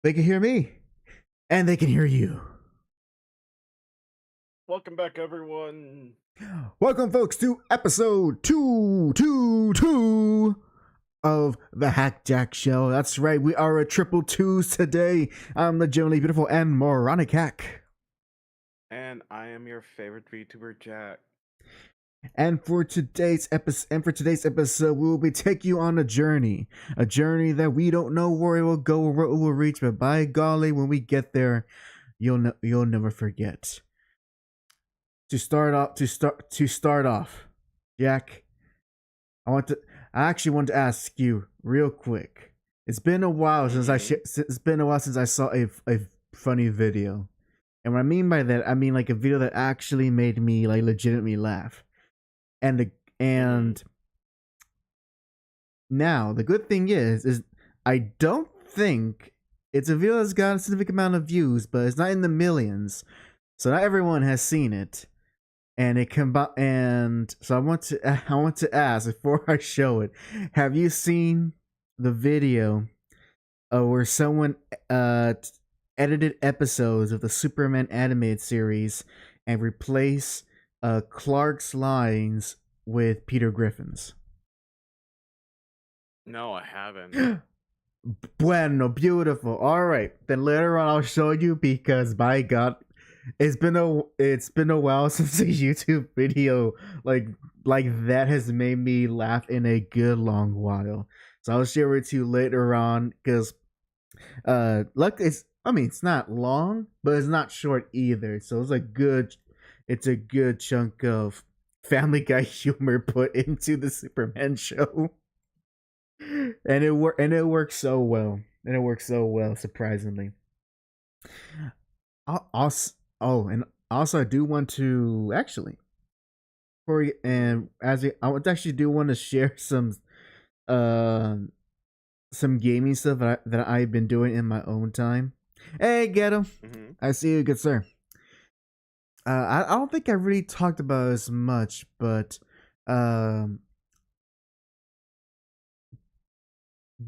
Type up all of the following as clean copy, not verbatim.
They can hear me, and they can hear you. Welcome back, everyone. Welcome, folks, to episode 222 of the JAC Show. That's right, we are a triple twos today. I'm the genuinely beautiful and moronic hack. And I am your favorite VTuber, Jack. And for today's episode, we will be taking you on a journey that we don't know where it will go or where it will reach, but by golly, when we get there, you'll never forget. To start off, Jack, I actually want to ask you real quick. It's been a while since I saw a funny video, and what I mean by that, I mean like a video that actually made me like legitimately laugh. And now the good thing is I don't think it's a video that's got a significant amount of views, but it's not in the millions, so not everyone has seen it. And so I want to ask before I show it, have you seen the video where someone edited episodes of the Superman animated series and replaced Clark's lines with Peter Griffin's? No, I haven't. Bueno, beautiful. All right, then later on I'll show you, because by God, it's been a while since a YouTube video like that has made me laugh in a good long while. So I'll share it to you later on, because it's not long, but it's not short either. So it's a good chunk of Family Guy humor put into the Superman show. And it works so well. Surprisingly. I do want to actually, I would actually do want to share some gaming stuff that I've been doing in my own time. Hey, Ghetto. Mm-hmm. I see you, good sir. I don't think I really talked about it as much, but do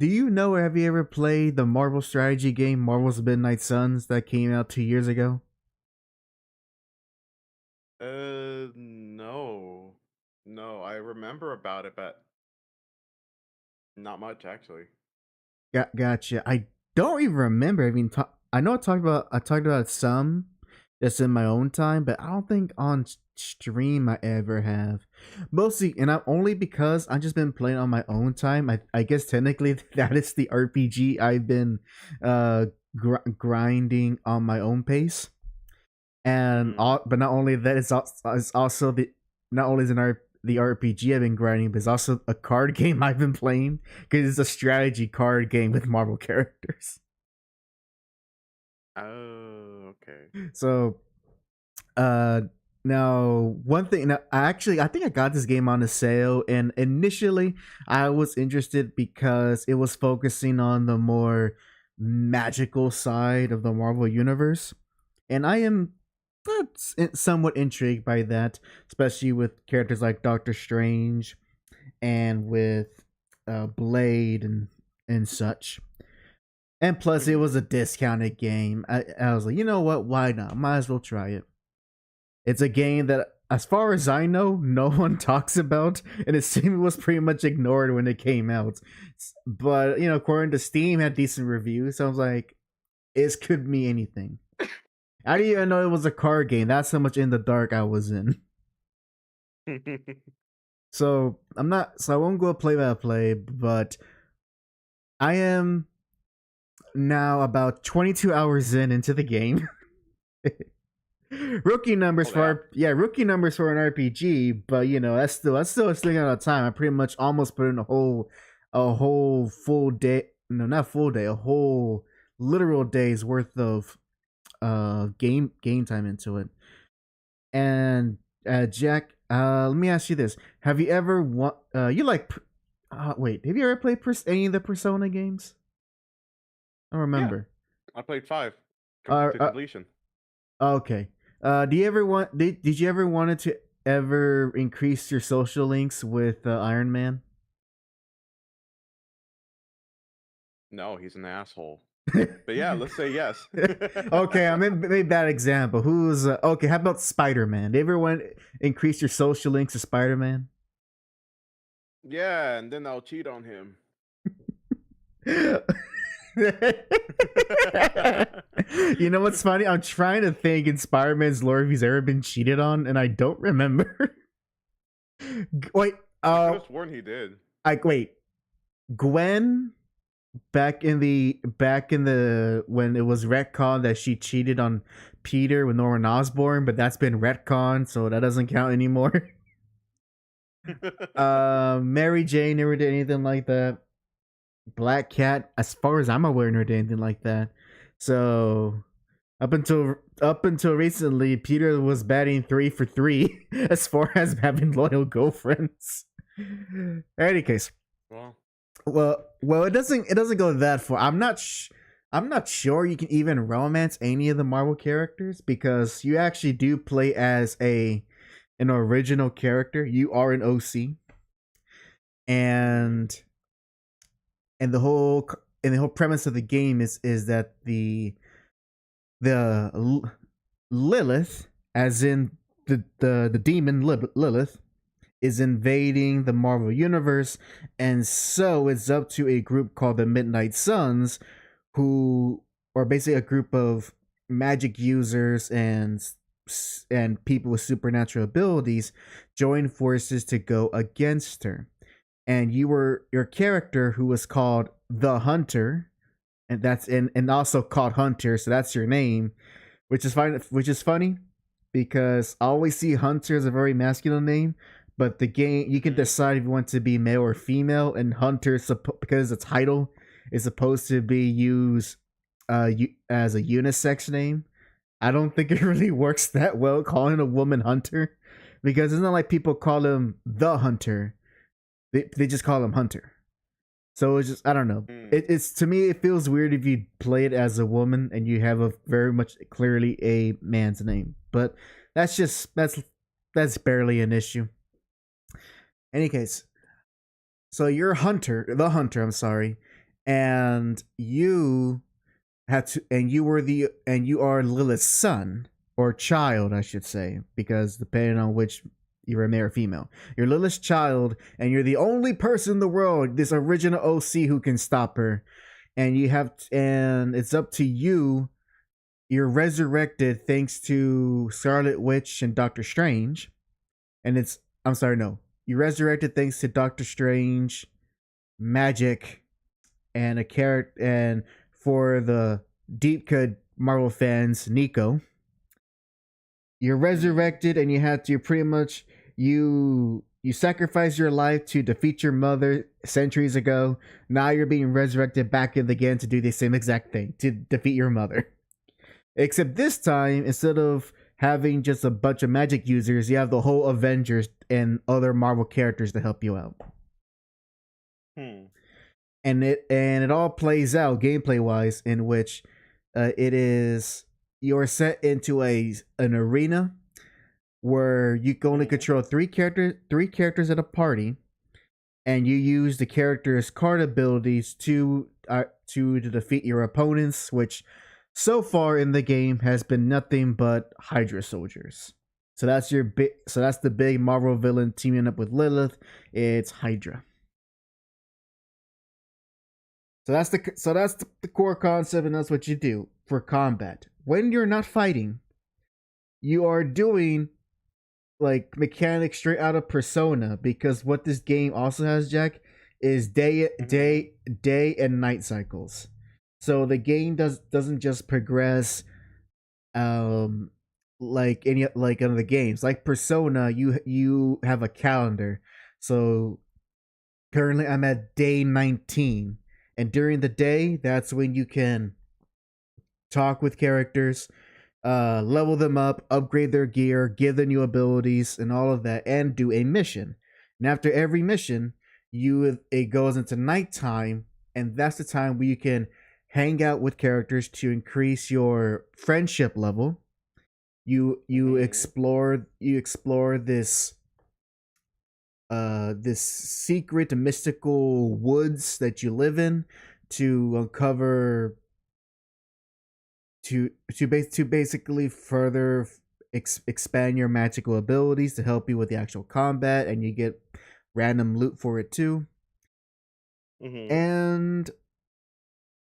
you know, or have you ever played the Marvel strategy game Marvel's Midnight Suns that came out 2 years ago? No, I remember about it, but not much actually. Gotcha. I don't even remember. I mean, I know I talked about it some, just in my own time, but I don't think on stream I ever have. Mostly, and only because I've just been playing on my own time. I guess technically that is the RPG I've been grinding on my own pace. And but not only that, it's also the RPG I've been grinding, but it's also a card game I've been playing, because it's a strategy card game with Marvel characters. Oh, okay. So, now one thing. Now, I think I got this game on a sale, and initially I was interested because it was focusing on the more magical side of the Marvel universe, and I am somewhat intrigued by that, especially with characters like Doctor Strange and with Blade and such. And plus, it was a discounted game. I was like, you know what? Why not? Might as well try it. It's a game that, as far as I know, no one talks about, and it seemed was pretty much ignored when it came out. But, according to Steam, had decent reviews. So I was like, it could be anything. I didn't even know it was a card game. That's how much in the dark I was in. So I won't go play by play, but I am now about 22 hours into the game. Rookie numbers for an RPG, but that's still a thing at a time. I pretty much almost put in a whole full day, no, not full day, a whole literal day's worth of game time into it. And Jack, let me ask you this: have you ever have you ever played any of the Persona games? I don't remember. Yeah, I played 5 to completion. Okay. Did you ever wanted to ever increase your social links with Iron Man? No, he's an asshole. But yeah, let's say yes. Okay, I made that example. Who's okay? How about Spider-Man? Did everyone increase your social links to Spider-Man? Yeah, and then I'll cheat on him. You know what's funny? I'm trying to think in Spider-Man's lore if he's ever been cheated on, and I don't remember. Wait, I could have sworn he did. wait. Gwen, back in the when it was retcon that she cheated on Peter with Norman Osborn, but that's been retcon, so that doesn't count anymore. Mary Jane never did anything like that. Black Cat, as far as I'm aware, never did anything like that. So up until recently, Peter was batting 3 for 3 as far as having loyal girlfriends. In any case, well, it doesn't go that far. I'm not sure you can even romance any of the Marvel characters because you actually do play as an original character. You are an OC, and the whole premise of the game is that the Lilith, as in the demon Lilith, is invading the Marvel universe, and so it's up to a group called the Midnight Suns, who are basically a group of magic users and people with supernatural abilities join forces to go against her. And your character, who was called the Hunter, and that's and also called Hunter, so that's your name, which is fine. Which is funny because I always see Hunter as a very masculine name, but the game you can decide if you want to be male or female, and Hunter because the title is supposed to be used as a unisex name. I don't think it really works that well calling a woman Hunter because it's not like people call him the Hunter. They just call him Hunter. So it's just I don't know. It's to me it feels weird if you play it as a woman and you have a very much clearly a man's name. But that's barely an issue. Any case, so you're the Hunter. I'm sorry, and you you are Lilith's son or child, I should say, because depending on which you're a male or female. You're Lilith's child, and you're the only person in the world, this original OC, who can stop her. And it's up to you. You're resurrected thanks to Scarlet Witch and Doctor Strange. And you're resurrected thanks to Doctor Strange, magic, and a character, and for the deep cut Marvel fans, Nico. You're resurrected, and you pretty much you sacrificed your life to defeat your mother centuries ago. Now you're being resurrected back again to do the same exact thing, to defeat your mother. Except this time, instead of having just a bunch of magic users, you have the whole Avengers and other Marvel characters to help you out. And it all plays out gameplay wise, in which you're set into an arena where you can only control three characters at a party, and you use the characters' card abilities to defeat your opponents, which so far in the game has been nothing but Hydra soldiers. So that's the big Marvel villain teaming up with Lilith. It's Hydra. So that's the core concept, and that's what you do for combat. When you're not fighting, you are doing like mechanics straight out of Persona, because what this game also has, Jack, is day and night cycles. So the game doesn't just progress like any like other games. Like Persona, you have a calendar. So currently I'm at day 19, and during the day that's when you can talk with characters, level them up, upgrade their gear, give them new abilities, and all of that, and do a mission. And after every mission, it goes into nighttime, and that's the time where you can hang out with characters to increase your friendship level. You explore this secret mystical woods that you live in to uncover to basically further expand your magical abilities to help you with the actual combat, and you get random loot for it too. Mm-hmm.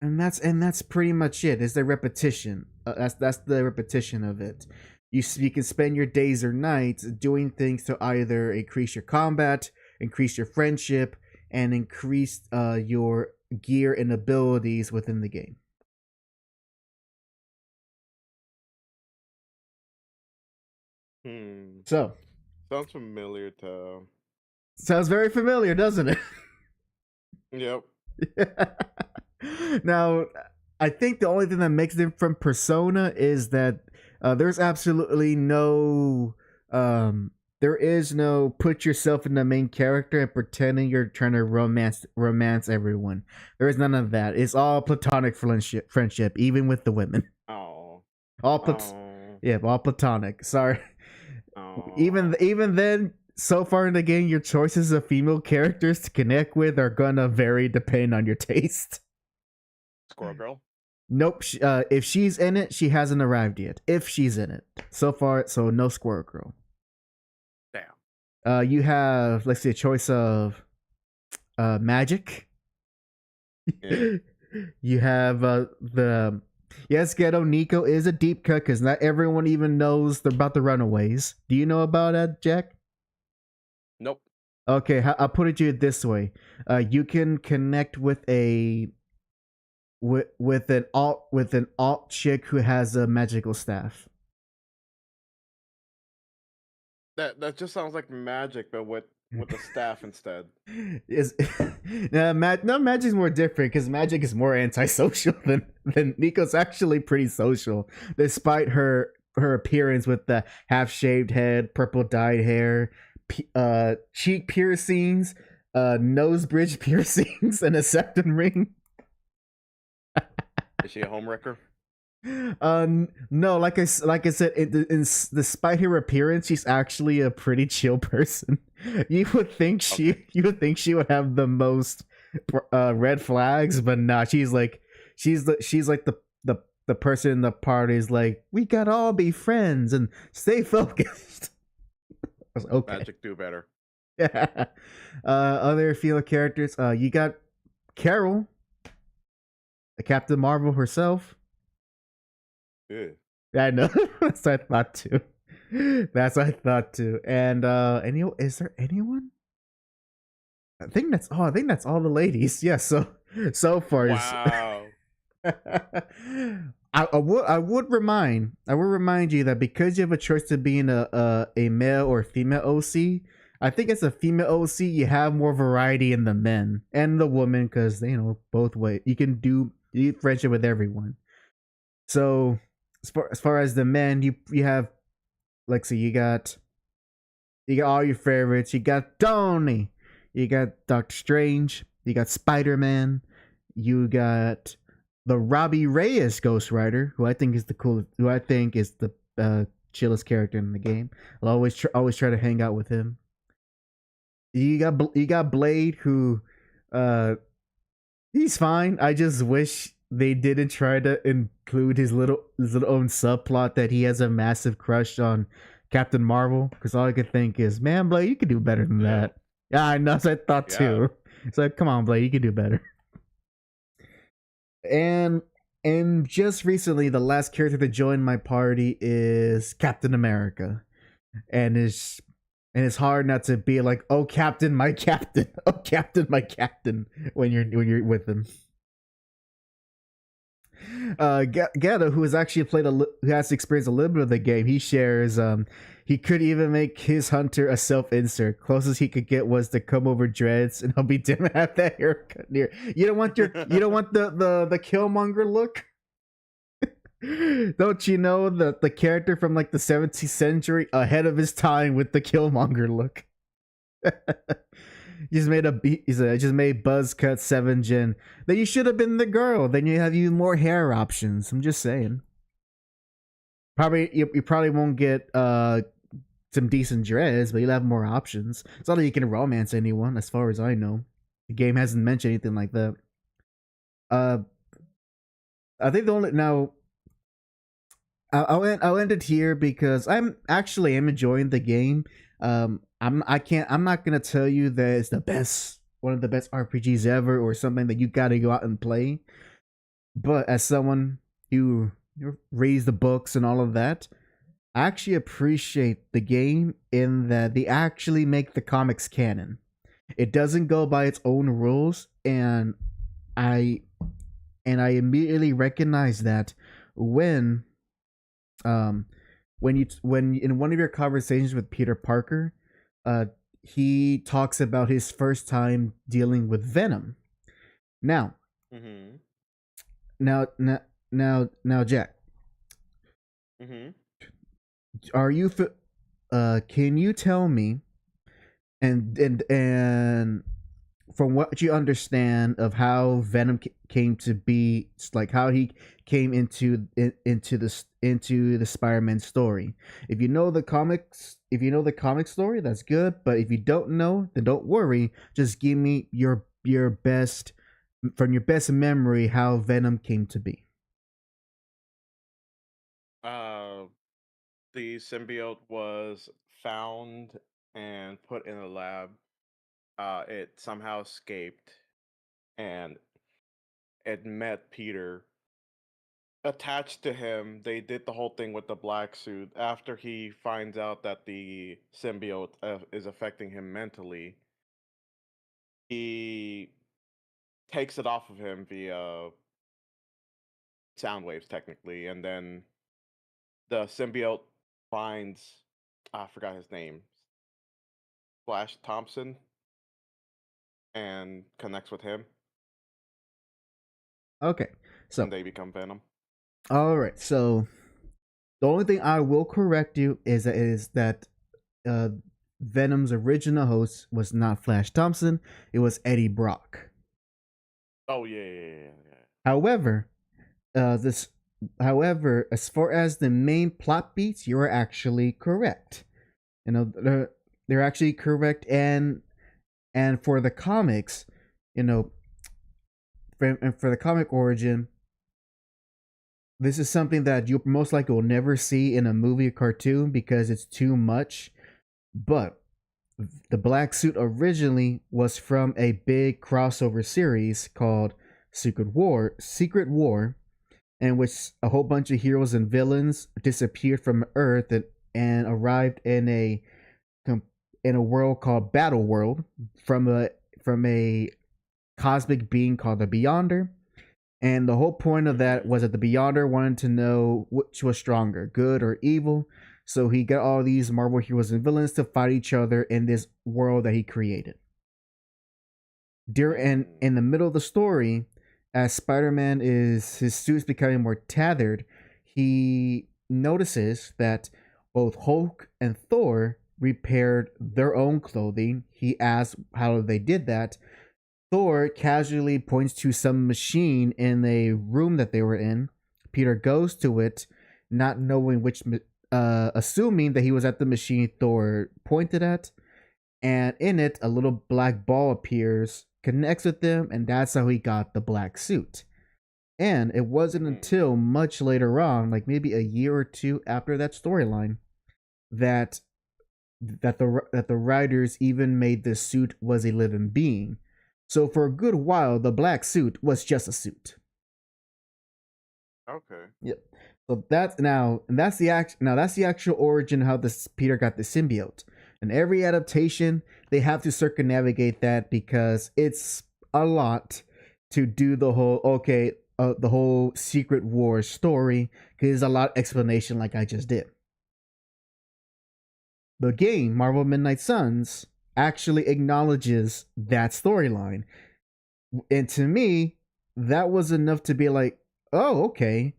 And that's pretty much it. Is the repetition. That's the repetition of it. You can spend your days or nights doing things to either increase your combat, increase your friendship, and increase your gear and abilities within the game. So, sounds familiar to. Sounds very familiar, doesn't it? Yep. Now, I think the only thing that makes them from Persona is that there's absolutely no there is no put yourself in the main character and pretending you're trying to romance everyone. There is none of that. It's all platonic friendship, even with the women. Oh. All platonic. Sorry. Even then, so far in the game, your choices of female characters to connect with are gonna vary depending on your taste. Squirrel Girl? Nope. If she's in it, she hasn't arrived yet. If she's in it, so far, so no Squirrel Girl. Damn. You have, let's see, a choice of magic. Yeah. You have the yes, Ghetto Nico is a deep cut because not everyone even knows about the Runaways. Do you know about that, Jack? Nope. Okay, I'll put it to you this way: you can connect with an alt chick who has a magical staff. That just sounds like magic, but with the staff instead. No, magic's more different because magic is more antisocial than Nico's actually pretty social, despite her appearance with the half shaved head, purple dyed hair, cheek piercings, nose bridge piercings, and a septum ring. Is she a homewrecker? No, like I said, despite her appearance, she's actually a pretty chill person. You would think she would have the most red flags, but nah, she's like the person in the party is like, we gotta all be friends and stay focused. Okay. Magic do better. Yeah. Other female characters, you got Carol, the Captain Marvel herself. Yeah. I know. That's what I thought too. And is there anyone? I think that's all the ladies. Yeah, so far. Wow. I would remind you that because you have a choice to being a male or female OC, I think as a female OC you have more variety in the men and the women because both ways you can do friendship with everyone. So as far as the men, you have, like, so you got all your favorites. You got Tony, you got Doctor Strange, you got Spider-Man, you got the Robbie Reyes Ghost Rider, who I think is the chillest character in the game. I'll always try to hang out with him. You got Blade, who he's fine. I just wish they didn't try to include his little own subplot that he has a massive crush on Captain Marvel, because all I could think is, man, Blade, you could do better than that. Yeah, I know. So I thought too. It's like, come on, Blade, you could do better. And just recently, the last character to join my party is Captain America, and it's hard not to be like, oh, Captain, my Captain, oh, Captain, my Captain, when you're with him. Gato, who has actually who has experienced a little bit of the game, he shares he could even make his hunter a self-insert. Closest he could get was the come over dreads, and he'll be dim and have that haircut near. You don't want the Killmonger look. Don't you know the character from like the 17th century ahead of his time with the Killmonger look? He just made buzz cut 7 gen. Then you should have been the girl. Then you have even more hair options. I'm just saying. You probably won't get some decent dreads, but you'll have more options. It's not like you can romance anyone, as far as I know. The game hasn't mentioned anything like that. I think I'll end it here because I'm enjoying the game. I'm not gonna tell you that it's the best, one of the best RPGs ever, or something that you got to go out and play. But as someone who reads the books and all of that, I actually appreciate the game in that they actually make the comics canon. It doesn't go by its own rules, and I I immediately recognize that when um when in one of your conversations with Peter Parker, uh he talks about his first time dealing with Venom. Now, Mm-hmm. now, now, now, Jack, Mm-hmm. are you? Can you tell me, and from what you understand of how Venom came to be, like how he came into the Spider-Man story. If you know the comics, if you know the comic story, that's good. But if you don't know, then don't worry. Just give me your best, from your best memory, how Venom came to be. Uh, the symbiote was found and put in a lab. It somehow escaped, and it met Peter. Attached to him, they did the whole thing with the black suit. After he finds out that the symbiote is affecting him mentally, he takes it off of him via sound waves, technically, and then the symbiote finds, I forgot his name, Flash Thompson, and connects with him, Okay, so and they become Venom. all right, so the only thing I will correct you is that uh, Venom's original host was not Flash Thompson; it was Eddie Brock. Oh yeah, yeah, yeah, yeah. However, this, however, as far as the main plot beats, you are actually correct. You know, they're actually correct, and for the comics, you know, for the comic origin, this is something that you most likely will never see in a movie or cartoon because it's too much. But the black suit originally was from a big crossover series called Secret War, in which a whole bunch of heroes and villains disappeared from Earth and arrived in a world called Battle World from a cosmic being called the Beyonder. And the whole point of that Mm-hmm. was that the Beyonder wanted to know which was stronger, good or evil. So he got all these Marvel heroes and villains to fight each other in this world that he created. And Mm. in the middle of the story, as Spider-Man is his suit's becoming more tethered, he notices that both Hulk and Thor repaired their own clothing. He asks how they did that. Thor casually points to some machine in a room that they were in. Peter goes to it, not knowing assuming that he was at the machine Thor pointed at, and in it, a little black ball appears, connects with them, and that's how he got the black suit. And it wasn't Mm. until much later on, like maybe a year or two after that storyline, that the writers even made the suit was a living being. So for a good while, the black suit was just a suit. Okay. Yep. So that's now, and that's the that's the actual origin of how this Peter got the symbiote. And every adaptation, they have to circumnavigate that because it's a lot to do the whole Secret War story, because there's a lot of explanation like I just did. The game Marvel Midnight Suns actually acknowledges that storyline, and to me, that was enough to be like, oh, okay,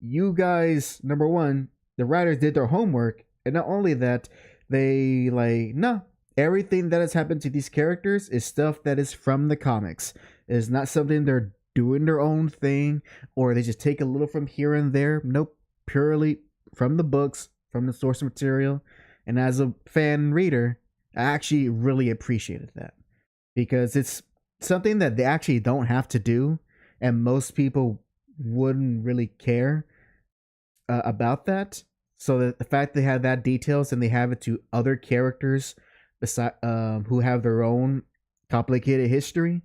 you guys, number one, the writers did their homework, and not only that, they like, no, everything that has happened to these characters is stuff that is from the comics. It's not something they're doing their own thing, or they just take a little from here and there. Nope, purely from the books, from the source material. And as a fan reader, I actually really appreciated that because it's something that they actually don't have to do, and most people wouldn't really care. about that. So that the fact they have that details and they have it to other characters beside who have their own complicated history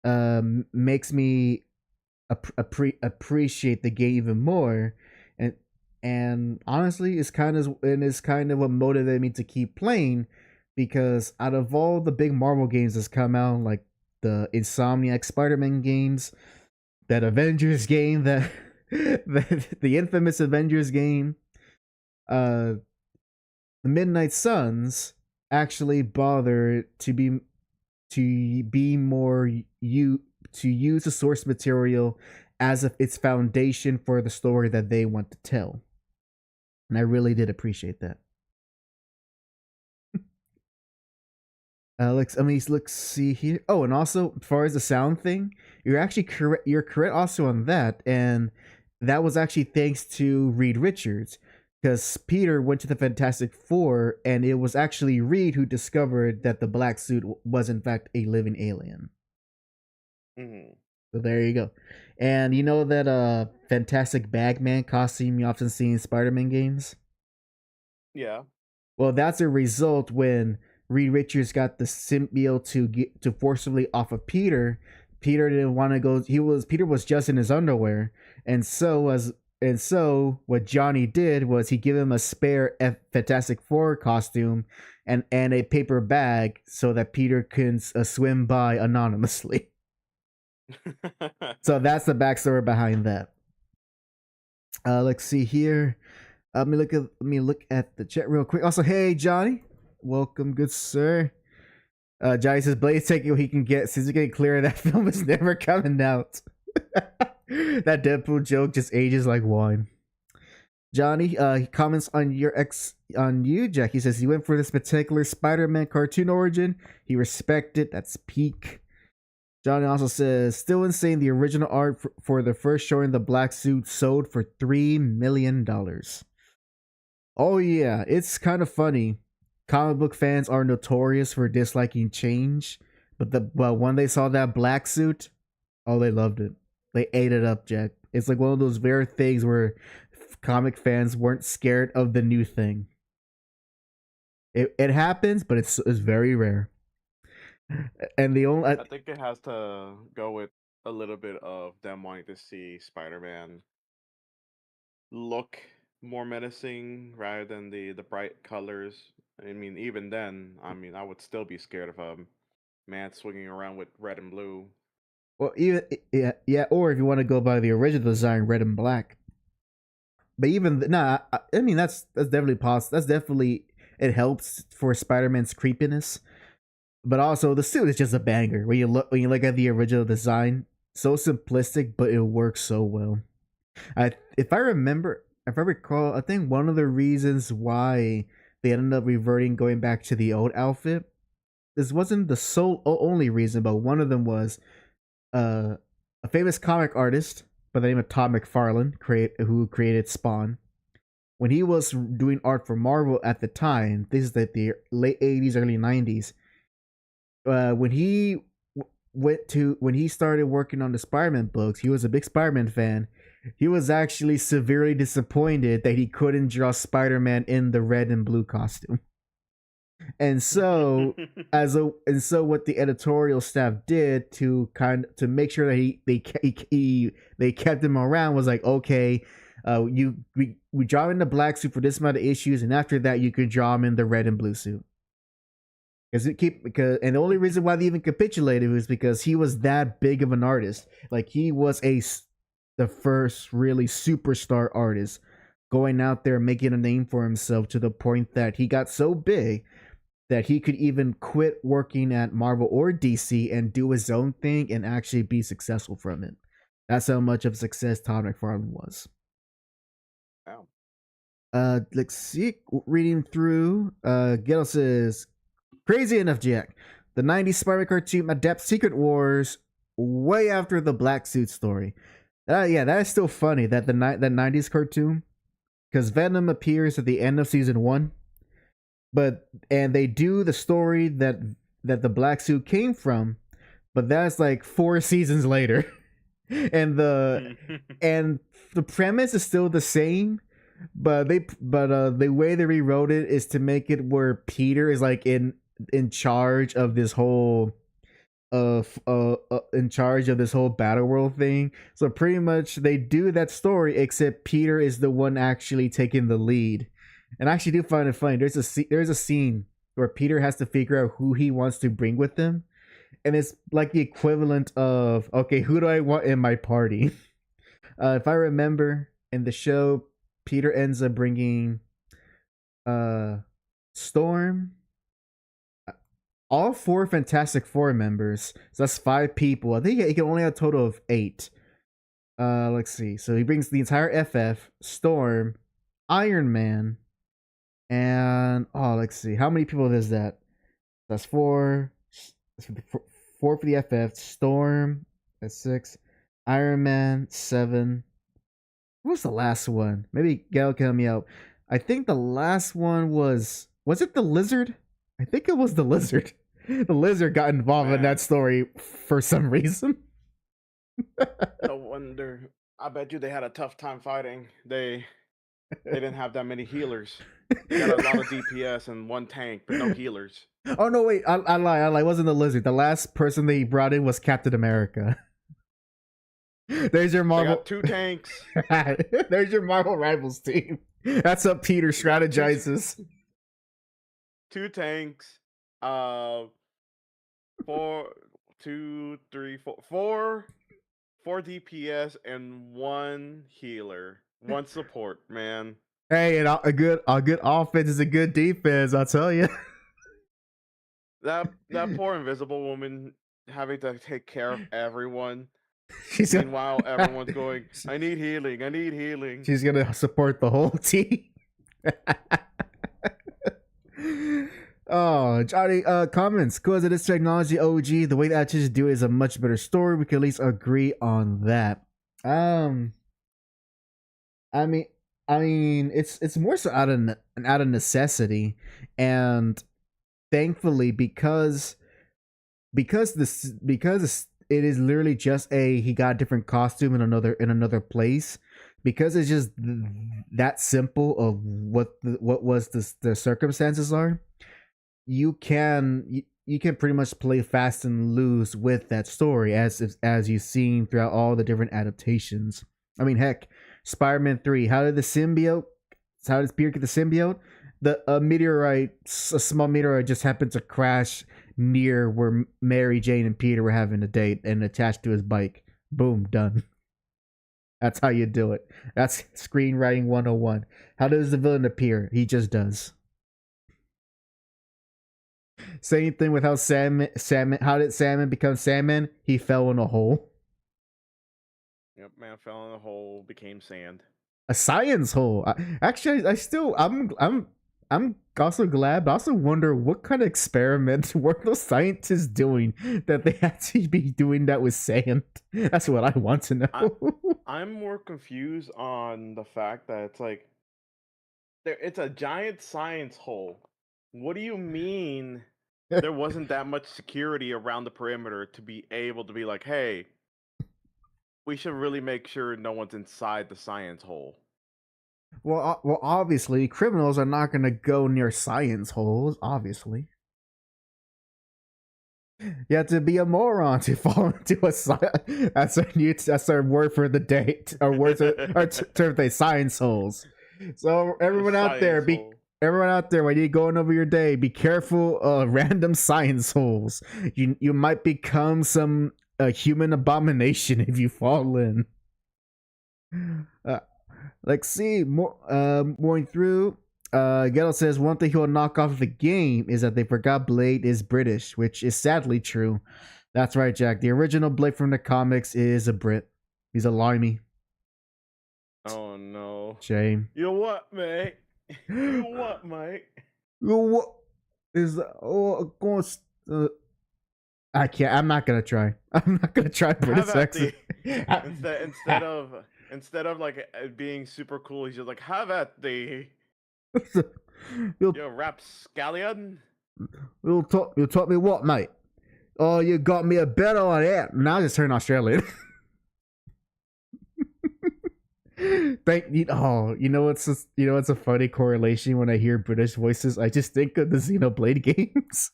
makes me appreciate the game even more, and honestly, it's kind of what motivated me to keep playing, because out of all the big Marvel games that's come out, like the Insomniac Spider-Man games, that Avengers game, that the infamous Avengers game, the Midnight Suns actually bothered to be more to use the source material as if its foundation for the story that they want to tell. And I really did appreciate that. Let's see here. Oh, and also, as far as the sound thing, you're actually correct. You're correct also on that, and that was actually thanks to Reed Richards, because Peter went to the Fantastic Four, and it was actually Reed who discovered that the black suit was in fact a living alien. Mm-hmm. So there you go. And you know that Fantastic Bagman costume you often see in Spider-Man games? Yeah. Well, that's a result when Reed Richards got the symbiote to forcibly off of Peter. Peter didn't want to go. Peter was just in his underwear, and so what Johnny did was he gave him a spare Fantastic Four costume and a paper bag so that Peter can swim by anonymously. So that's the backstory behind that. Let's see here. Let me look at the chat real quick. Also, hey Johnny, welcome, good sir. Johnny says Blade's taking what he can get. Since it's getting clear that film is never coming out. That Deadpool joke just ages like wine. Johnny, he comments on you, Jack. He says he went for this particular Spider-Man cartoon origin. He respected. That's peak. Johnny also says, still insane. The original art for the first showing the black suit sold for $3 million. Oh yeah, it's kind of funny. Comic book fans are notorious for disliking change, but when they saw that black suit, oh, they loved it. They ate it up, Jack. It's like one of those rare things where comic fans weren't scared of the new thing. It happens, but it's very rare. And I think it has to go with a little bit of them wanting to see Spider-Man look more menacing rather than the bright colors. I mean, even then, I would still be scared of a man swinging around with red and blue. Well, even yeah, or if you want to go by the original design, red and black. But even I mean that's definitely possible. That's definitely, it helps for Spider-Man's creepiness. But also the suit is just a banger. When you look at the original design, so simplistic, but it works so well. If I recall, I think one of the reasons why they ended up going back to the old outfit, this wasn't the only reason, but one of them was a famous comic artist by the name of Todd McFarlane, who created Spawn. When he was doing art for Marvel at the time, this is the late 80s, early 90s, when he started working on the Spider-Man books, he was a big Spider-Man fan. He was actually severely disappointed that he couldn't draw Spider-Man in the red and blue costume. And so what the editorial staff did to make sure that they kept him around was like, okay, we draw him in the black suit for this amount of issues, and after that you could draw him in the red and blue suit. And the only reason why they even capitulated was because he was that big of an artist. Like, he was the first really superstar artist going out there making a name for himself, to the point that he got so big that he could even quit working at Marvel or DC and do his own thing and actually be successful from it. That's how much of a success Todd McFarlane was. Wow. Let's see. Reading through, Ghetto says, crazy enough, Jack. The 90s Spider-Man cartoon adapts Secret Wars way after the black suit story. Yeah, that is still funny, that the 90s cartoon, because Venom appears at the end of season 1, and they do the story that the black suit came from, but that's like 4 seasons later. And the premise is still the same, but the way they rewrote it is to make it where Peter is like in charge of this whole in charge of this whole battle world thing. So pretty much they do that story, except Peter is the one actually taking the lead. And I actually do find it funny. There's a scene where Peter has to figure out who he wants to bring with him, and it's like the equivalent of, okay, who do I want in my party? If I remember in the show, Peter ends up bringing Storm, all 4 Fantastic Four members. So that's 5 people. I think he can only have a total of 8. Let's see. So he brings the entire FF, Storm, Iron Man, and let's see. How many people is that? That's 4. That's 4 for the FF. Storm, that's 6. Iron Man, 7. What was the last one? Maybe Gal can help me out. I think the last one was it the Lizard? I think it was the Lizard. The Lizard got involved in that story for some reason. No wonder. I bet you they had a tough time fighting. They didn't have that many healers. They got a lot of DPS and 1 tank, but no healers. Oh no, wait, I lie. It wasn't the Lizard. The last person they brought in was Captain America. There's your Marvel. They got 2 tanks. There's your Marvel Rivals team. That's what Peter strategizes. 2 tanks. 4, 2, 3, 4 DPS and 1 healer, 1 support. Man, hey, and a good offense is a good defense. I'll tell you. That poor invisible woman having to take care of everyone. Meanwhile, everyone's going, I need healing. I need healing. She's gonna support the whole team. Oh, Johnny, comments. Because it is technology OG, the way that actors do it is a much better story. We can at least agree on that. I mean, it's more so out of necessity, and thankfully because it is literally just he got a different costume in another place. Because it's just that simple of what the circumstances are. You can pretty much play fast and loose with that story as you've seen throughout all the different adaptations. I mean, heck, Spider-Man 3. How did Peter get the symbiote? A small meteorite just happened to crash near where Mary Jane and Peter were having a date and attached to his bike. Boom, done. That's how you do it. That's screenwriting 101. How does the villain appear? He just does. Same thing with how how did Salmon become Salmon? He fell in a hole. Yep, man fell in a hole, became sand. A science hole. I'm also glad, but I also wonder what kind of experiments were those scientists doing that they had to be doing that with sand. That's what I want to know. I'm more confused on the fact that it's like it's a giant science hole. What do you mean there wasn't that much security around the perimeter to be able to be like, hey, we should really make sure no one's inside the science hole? Well, obviously, criminals are not going to go near science holes. Obviously, you have to be a moron to fall into a science. That's our word for the day. Our term of the science holes. So everyone out there, when you're going over your day, be careful of random science holes. You might become some human abomination if you fall in. Let's see, going through. Gettle says one thing he'll knock off the game is that they forgot Blade is British, which is sadly true. That's right, Jack. The original Blade from the comics is a Brit. He's a limey. Oh no. Shame. You know what, mate? You know what, mate? You know what is I can't. I'm not gonna try. I'm not gonna try British accent. Instead of like being super cool, he's just like, have at the you rapscallion. You taught me what, mate? Oh, you got me a better on that. Now I just turned Australian. Thank you. Oh, you know what's a funny correlation when I hear British voices? I just think of the Xenoblade games.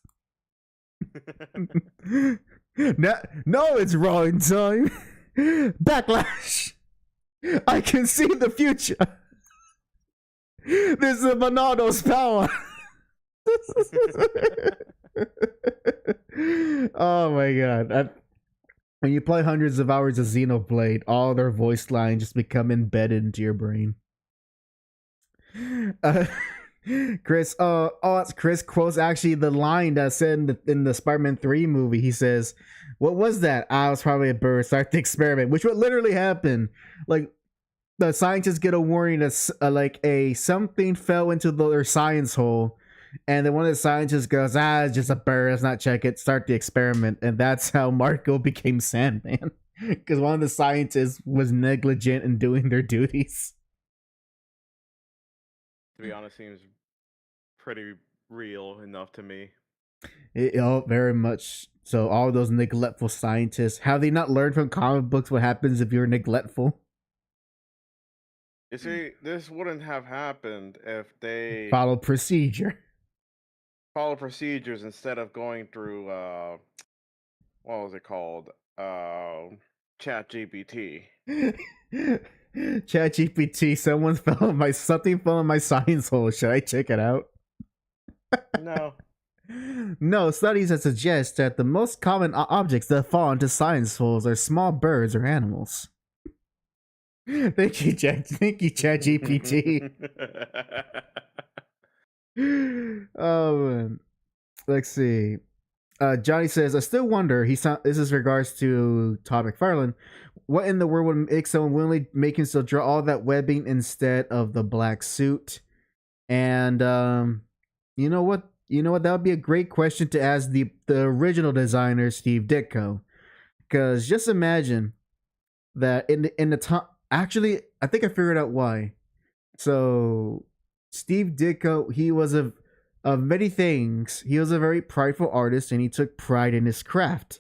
No, it's wrong time. Backlash. I can see the future. This is Monato's power. Oh my god. When you play hundreds of hours of Xenoblade, all their voice lines just become embedded into your brain. Chris, it's Chris quotes actually the line that said in the Spider-Man 3 movie. He says, "What was that? I was probably a bird. Start the experiment," which would literally happen. Like, the scientists get a warning that something fell into their science hole, and then one of the scientists goes, it's just a bird, let's not check it, start the experiment. And that's how Marco became Sandman, because one of the scientists was negligent in doing their duties. To be honest, seems pretty real enough to me. Very much so. All those neglectful scientists, have they not learned from comic books what happens if you're neglectful? You see, this wouldn't have happened if they follow procedures instead of going through what was it called? ChatGPT. ChatGPT, something fell in my science hole. Should I check it out? No. No, studies that suggest that the most common objects that fall into science holes are small birds or animals. Thank you, ChatGPT. Oh man. Let's see. Johnny says, I still wonder, this is regards to Todd McFarlane, what in the world would make someone willingly make him still draw all that webbing instead of the black suit? And you know what? That would be a great question to ask the original designer, Steve Ditko. Because just imagine that in the time, actually, I think I figured out why. So Steve Ditko, he was of many things. He was a very prideful artist, and he took pride in his craft.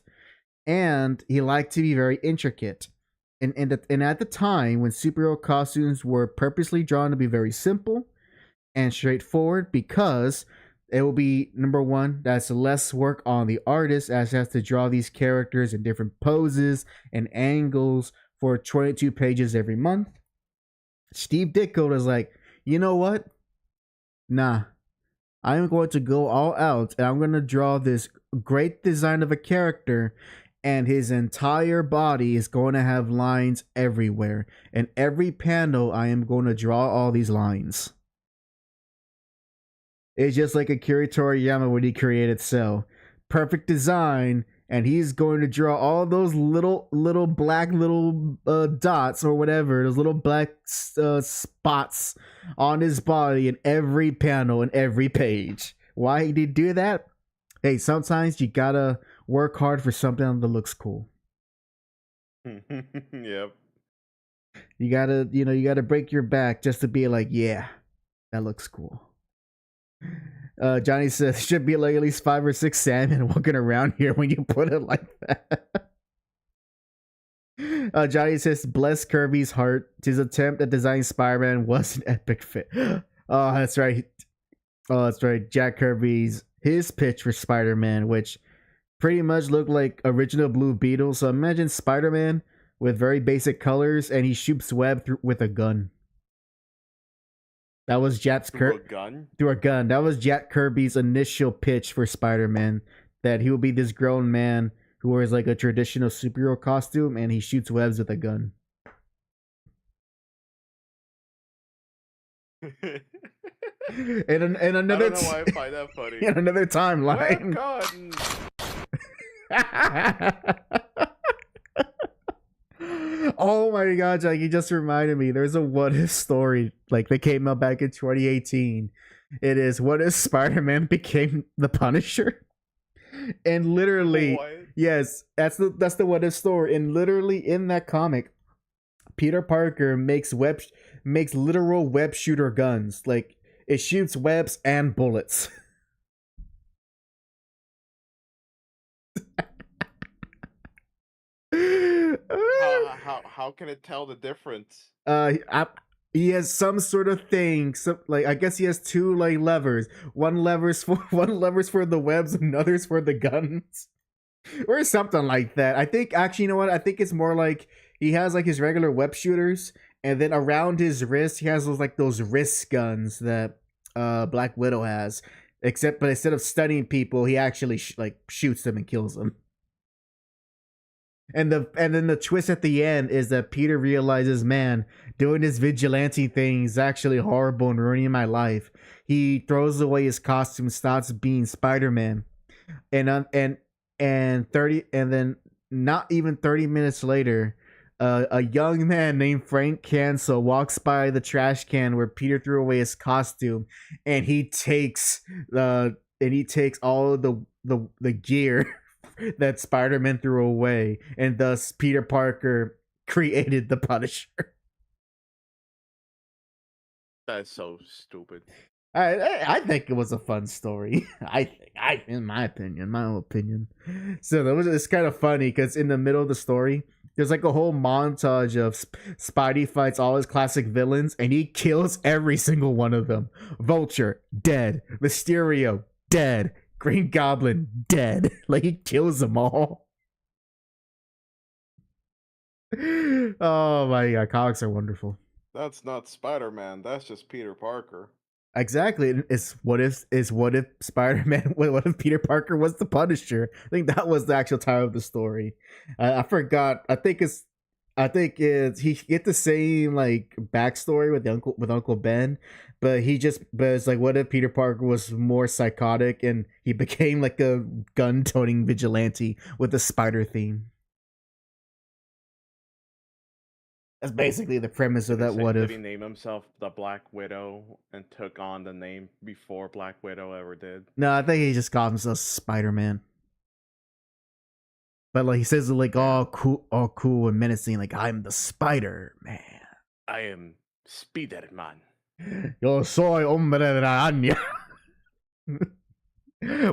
And he liked to be very intricate. And at the time, when superhero costumes were purposely drawn to be very simple and straightforward, because it will be, number one, that's less work on the artist, as he has to draw these characters in different poses and angles for 22 pages every month. Steve Ditko was like, you know what? Nah. I'm going to go all out, and I'm going to draw this great design of a character, and his entire body is going to have lines everywhere. And every panel, I am going to draw all these lines. It's just like Akira Toriyama when he created Cell. Perfect design, and he's going to draw all those little black dots or whatever, those little black spots on his body in every panel and every page. Why did he do that? Hey, sometimes you gotta work hard for something that looks cool. Yep. You gotta break your back just to be like, yeah, that looks cool. Johnny says, should be like at least 5 or 6 salmon walking around here when you put it like that. Johnny says, bless Kirby's heart. His attempt at designing Spider-Man was an epic fit. Oh, that's right. Jack Kirby's his pitch for Spider-Man, which pretty much looked like original Blue Beetle. So imagine Spider-Man with very basic colors, and he shoots web with a gun. That was through a gun. That was Jack Kirby's initial pitch for Spider-Man, that he will be this grown man who wears like a traditional superhero costume, and he shoots webs with a gun. and another, I don't know why I find that funny. In another timeline. Oh my god, Jack, you just reminded me. There's a what if story like that came out back in 2018. It is, what if Spider-Man became the Punisher? And literally, what? Yes, that's the what if story. And literally in that comic, Peter Parker makes literal web shooter guns. Like, it shoots webs and bullets. How can it tell the difference? He has some sort of thing. Some like I guess he has two like levers. One levers for the webs, and others for the guns, or something like that. I think actually, you know what? I think it's more like he has like his regular web shooters, and then around his wrist, he has those wrist guns that Black Widow has. But instead of stunning people, he actually shoots them and kills them. And then the twist at the end is that Peter realizes, man, doing this vigilante thing is actually horrible and ruining my life. He throws away his costume, starts being Spider-Man, and then not even 30 minutes later, a young man named Frank Cancel walks by the trash can where Peter threw away his costume, and he takes all of the gear that Spider-Man threw away, and thus Peter Parker created the Punisher. That's so stupid. I think it was a fun story. In my own opinion. So it's kind of funny because in the middle of the story, there's like a whole montage of Spidey fights all his classic villains, and he kills every single one of them. Vulture, dead. Mysterio, dead. Green Goblin, dead. Like, he kills them all. Oh my god, comics are wonderful. That's not Spider-Man. That's just Peter Parker. Exactly. What if Spider-Man? What if Peter Parker was the Punisher? I think that was the actual title of the story. I forgot. I think it's he get the same like backstory with Uncle Ben, but it's like, what if Peter Parker was more psychotic and he became like a gun-toting vigilante with a spider theme? That's basically the premise of that. Did he name himself the Black Widow and took on the name before Black Widow ever did? No, I think he just called himself Spider-Man. But like he says, like all cool and menacing, like, I'm the Spider-Man. I am Spider-Man. Yo soy hombre de araña.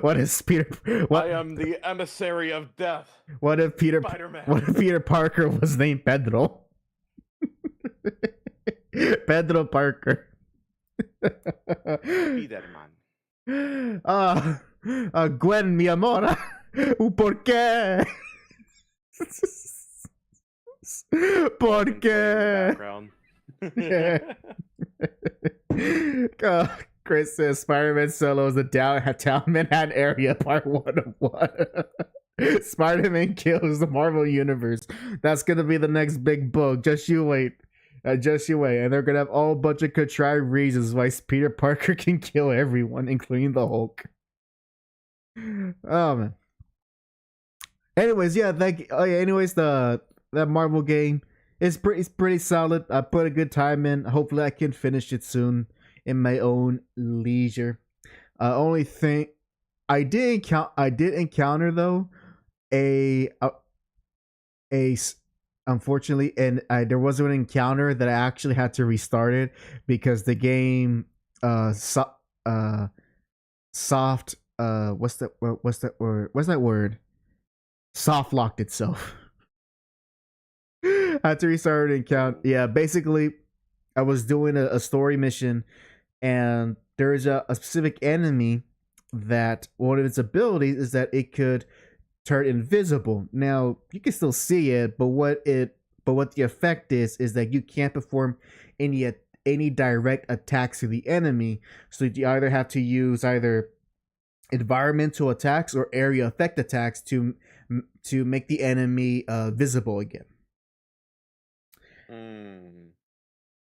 What is Peter? I am the emissary of death. What if Peter Parker was named Pedro? Pedro Parker. Spider-Man. Gwen, mi amor. ¿Por qué? ¿Por qué? Chris says Spider-Man Solo is the down Manhattan area part 101. Spider-Man kills the Marvel Universe. That's gonna be the next big book. Just you wait. And they're gonna have all bunch of contrived reasons why Peter Parker can kill everyone, including the Hulk. Oh man. Anyways, yeah, that Marvel game is pretty solid. I put a good time in. Hopefully, I can finish it soon in my own leisure. Only thing I did encounter though a unfortunately, and there was an encounter that I actually had to restart it because the game soft what's that word? Soft locked itself. I had to restart it and count. Yeah, basically I was doing a story mission and there's a specific enemy that one of its abilities is that it could turn invisible. Now you can still see it, but what the effect is that you can't perform any direct attacks to the enemy. So you either have to use either environmental attacks or area effect attacks to make the enemy visible again.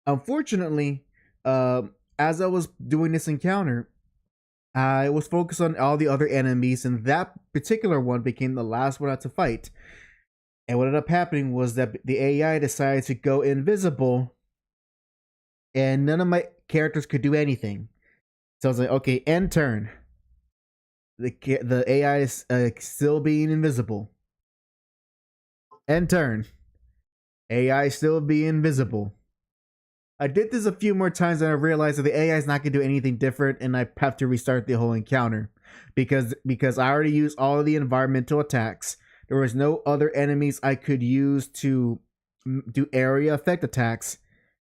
Unfortunately, as I was doing this encounter, I was focused on all the other enemies, and that particular one became the last one I had to fight. And what ended up happening was that the AI decided to go invisible, and none of my characters could do anything. So I was like, okay, end turn. The AI is still being invisible. End turn. AI still being invisible. I did this a few more times and I realized that the AI is not going to do anything different, and I have to restart the whole encounter because I already used all of the environmental attacks. There was no other enemies I could use to do area effect attacks,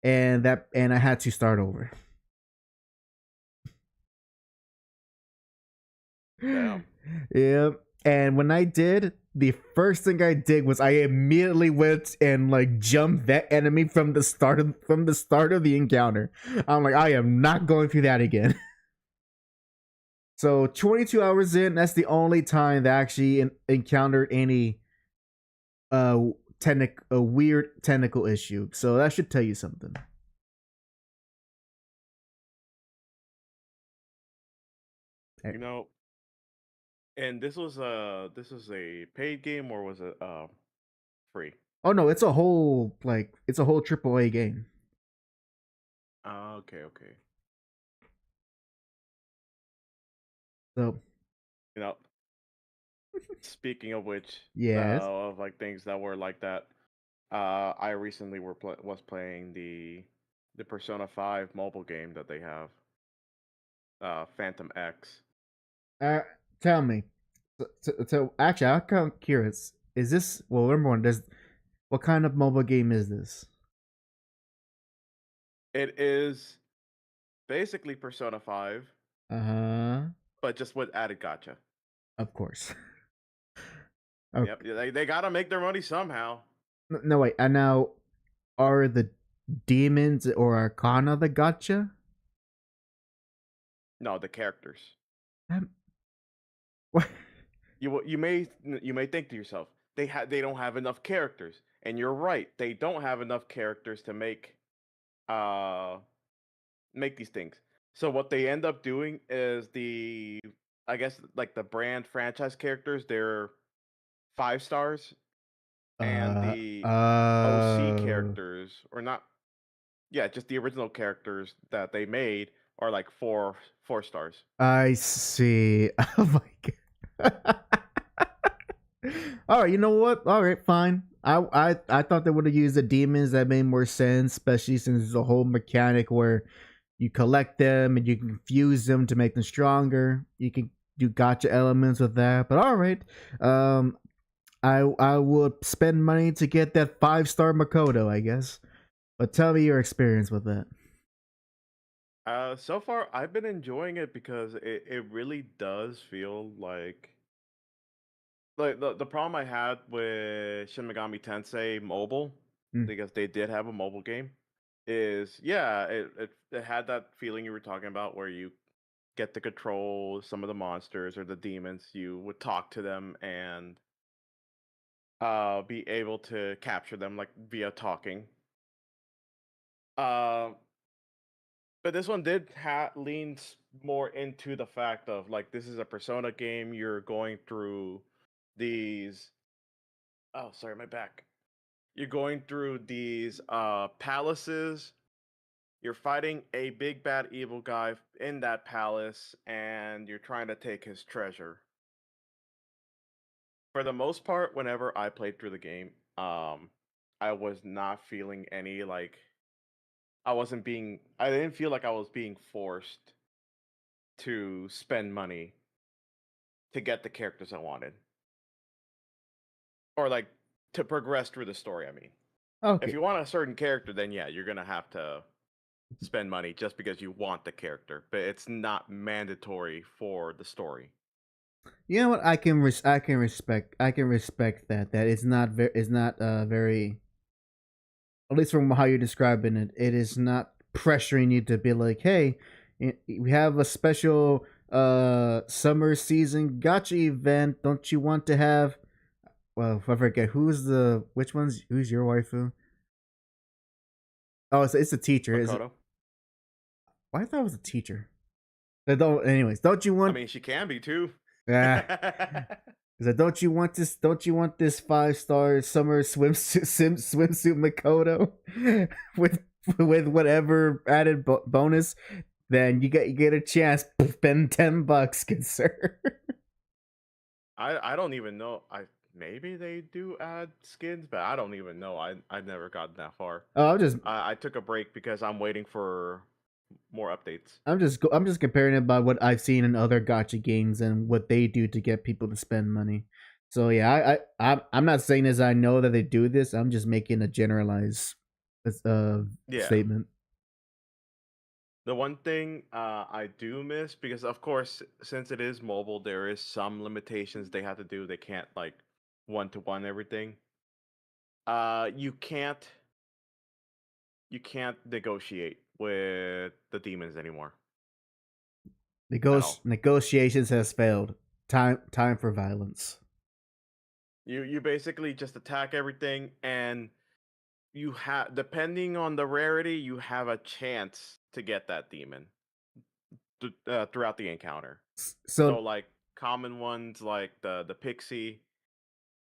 and I had to start over. Damn. Yep. And when I did, the first thing I did was I immediately went and like jumped that enemy from the start of the encounter. I'm like, I am not going through that again. So 22 hours in, that's the only time that I actually encountered any a weird technical issue. So that should tell you something. You know, and this was a paid game, or was it free? Oh no, it's a whole AAA game. Okay, okay. So You know, speaking of which, yes. of like things that were like that, I recently was playing the Persona 5 mobile game that they have, Phantom X. Uh, Tell me. So actually, I'm kind of curious. Is this number one? What kind of mobile game is this? It is basically Persona 5, Uh huh. but just with added gotcha. Of course. Yep, Okay. they gotta make their money somehow. No wait. And now, are the demons or Arcana the gotcha? No, the characters. Um, what? You may think to yourself, they don't have enough characters, and you're right. They don't have enough characters to uh make these things. So what they end up doing is I guess like the brand franchise characters, they're 5 stars, and Uh. the OC Uh. characters, or not, yeah, just the original characters that they made are like four stars. I see. Oh my god. All right, you know what? All right, fine. I thought they would have used the demons. That made more sense, especially since there's a whole mechanic where you collect them and you can fuse them to make them stronger. You can do gotcha elements with that. But all right, um, I would spend money to get that 5-star Makoto, I guess. But tell me your experience with that. So far I've been enjoying it because it really does feel like the problem I had with Shin Megami Tensei Mobile, Mm. because they did have a mobile game, is yeah, it had that feeling you were talking about where you get to control some of the monsters or the demons. You would talk to them and be able to capture them like via talking. Uh, but this one did leans more into the fact of like this is a Persona game. You're going through these. Oh, sorry, my back. You're going through these palaces. You're fighting a big bad evil guy in that palace, and you're trying to take his treasure. For the most part, whenever I played through the game, I was not feeling any like I didn't feel like I was being forced to spend money to get the characters I wanted, or like to progress through the story. I mean, if Okay. you want a certain character, then yeah, you're gonna have to spend money just because you want the character, but it's not mandatory for the story. You know what? I can respect that. That it's not very, at least from how you're describing it, it is not pressuring you to be like, hey, we have a special summer season gotcha event. Don't you want to have? Well, I forget who's your waifu? Oh, it's a teacher. Is it? Makoto. Why I thought it was a teacher. Don't. Anyways, don't you I want? mean, she can be too. Ah, is that don't you want this? Don't you want this 5-star summer swimsuit Makoto with whatever added bonus? Then you get a chance. Spend $10, good sir. I don't even know. Maybe they do add skins, but I don't even know. I never gotten that far. Oh, I took a break because I'm waiting for more updates. I'm just comparing it by what I've seen in other gotcha games and what they do to get people to spend money. So yeah, I'm not saying as I know that they do this. I'm just making a generalized Yeah. statement. The one thing I do miss, because of course, since it is mobile, there is some limitations they have to do. They can't like one to one everything. Uh, you can't you can't negotiate with the demons anymore at all. Negotiations has failed. Time for violence. You basically just attack everything, and you have, depending on the rarity, you have a chance to get that demon throughout the encounter. So So like common ones like the pixie,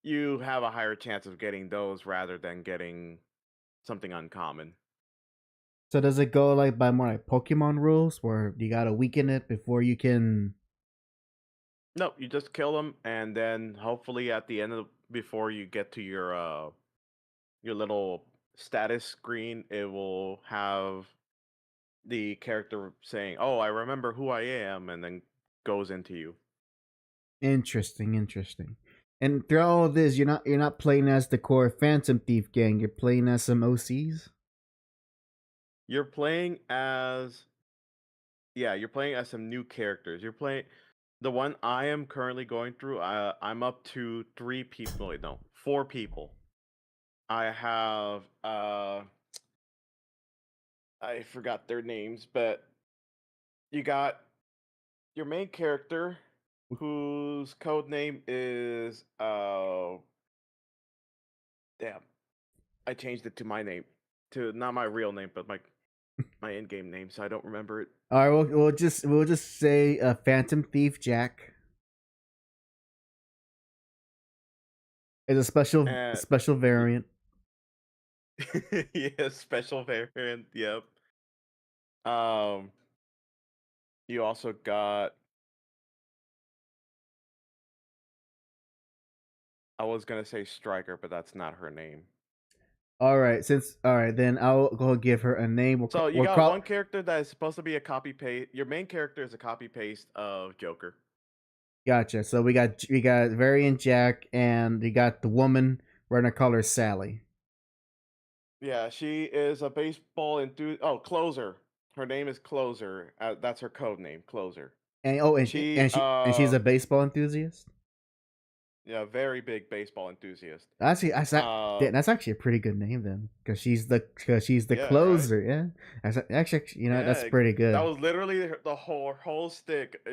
you have a higher chance of getting those rather than getting something uncommon. so does it go like by more like Pokemon rules where you gotta weaken it before you can? No, you just kill them, and then hopefully at the end of before you get to your little status screen, it will have the character saying, "Oh, I remember who I am," and then goes into you. Interesting, interesting. And through all of this, you're not playing as the core Phantom Thief gang. You're playing as some OCs. You're playing as Yeah, you're playing as some new characters. You're playing the one I am currently going through. I'm up to 3 people. Wait, no, 4 people. I have I forgot their names, but you got your main character whose code name is damn, I changed it to my name, to not my real name, but my in-game name, so I don't remember it. All right, we'll just say Phantom Thief Jack is a And special variant. yeah, special variant. Yep. Um, you also got. I was gonna say Striker, but that's not her name. All right, then I'll go give her a name. So you We'll got call one character that is supposed to be a copy paste. Your main character is a copy paste of Joker. Gotcha. So we got variant Jack, and you got the woman. We're gonna call her Sally. Yeah, she is a baseball enthusiast. Oh, Closer. Her name is Closer. That's her code name, Closer. And She and she's a baseball enthusiast. yeah, very big baseball enthusiast. Actually, Uh, that's actually a pretty good name then, because she's the yeah, right. closer. Yeah, actually, Yeah, that's pretty that good. was literally the whole stick.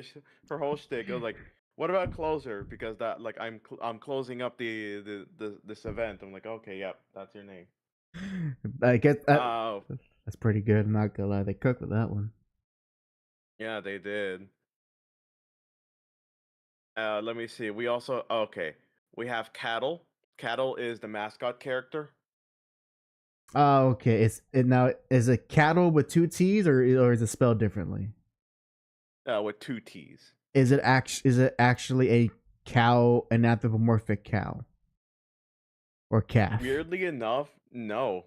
Her whole stick. It was like, what about Closer? Because that like I'm closing up this event. I'm like, okay, yep, that's your name. I get that. Uh, That's pretty good. I'm not gonna lie, they cooked with that one. yeah, they did. Let me see. We also okay. We have Cattle. Cattle is the mascot character. Oh, okay. Now is it cattle with two T's or is it spelled differently? With 2 T's. Is it actually a cow, an anthropomorphic cow or calf? Weirdly enough, no,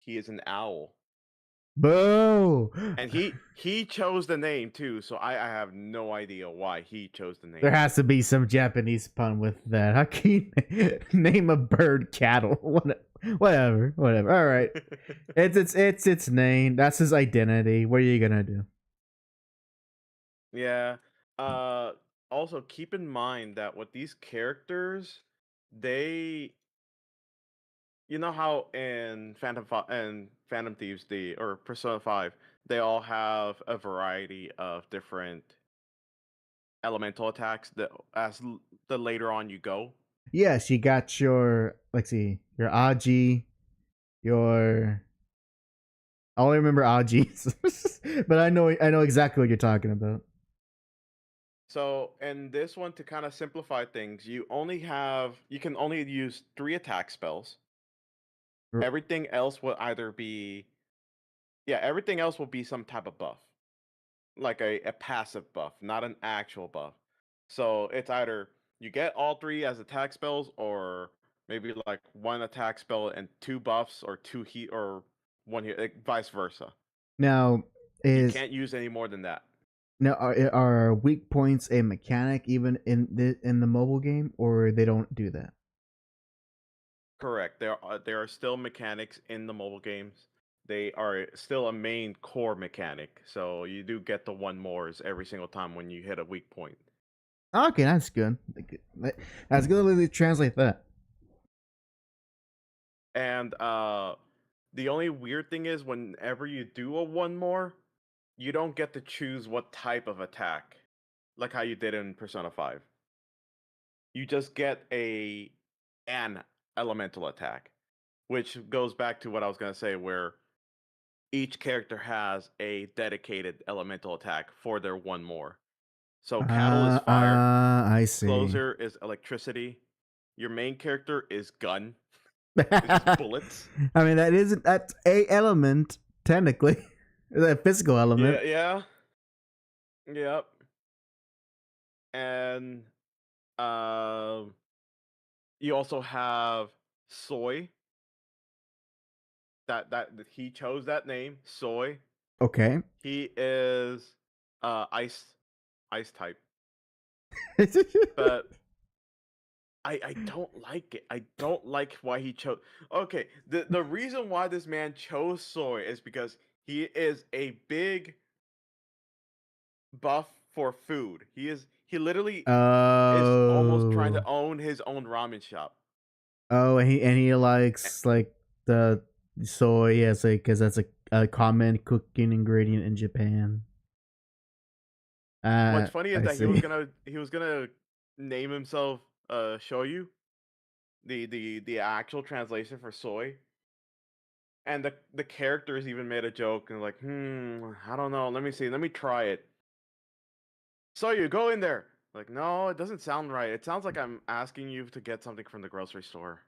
he is an owl. Boo! And he chose the name too, so I have no idea why he chose the There name. has to be some Japanese pun with that. How can you name a bird cattle? Whatever, whatever. All right, it's its name. That's his identity. What are you gonna do? Yeah. Uh Also keep in mind that with these characters, they you know how in Phantom Thieves or Persona 5, they all have a variety of different elemental attacks that the later on you go. Yes, you got your, let's see, your Aji, your, I only remember Aji's, but I know exactly what you're talking about. So, in this one, to kind of simplify things, you can only use 3 attack spells. Everything else will either be Yeah, everything else will be some type of buff, like a passive buff, not an actual buff. So it's either you get all 3 as attack spells, or maybe like 1 attack spell and 2 buffs, or 2 heat, or 1 heat, like vice versa. Now You is can't use any more than that. Now, are weak points a mechanic even in the mobile game, or they don't do that? Correct. There are still mechanics in the mobile games. They are still a main core mechanic. So you do get the one mores every single time when you hit a weak point. Okay, that's good. That's good. To translate that. And the only weird thing is whenever you do a one more, you don't get to choose what type of attack, like how you did in Persona 5. You just get an elemental attack, which goes back to what I was going to say where each character has a dedicated elemental attack for their one more. So Cattle is fire, I see. Closer is electricity, your main character is gun, it's just bullets. I mean, that's a element technically, a physical element. Yeah, yep. And um you also have Soy. That he chose that name, Soy. Okay. He is ice type. But I don't like it. I don't like why he chose. Okay, the reason why this man chose Soy is because he is a big buff for food. He literally is almost trying to Oh. own his own ramen shop. Oh, and he likes like the soy, yes, because that's a common cooking ingredient in Japan. What's funny is I that see. he was gonna name himself Shoyu, the actual translation for soy. And the characters even made a joke and like, I don't know. Let me see. Let me try it. So you go in there. Like, no, it doesn't sound right. It sounds like I'm asking you to get something from the grocery store.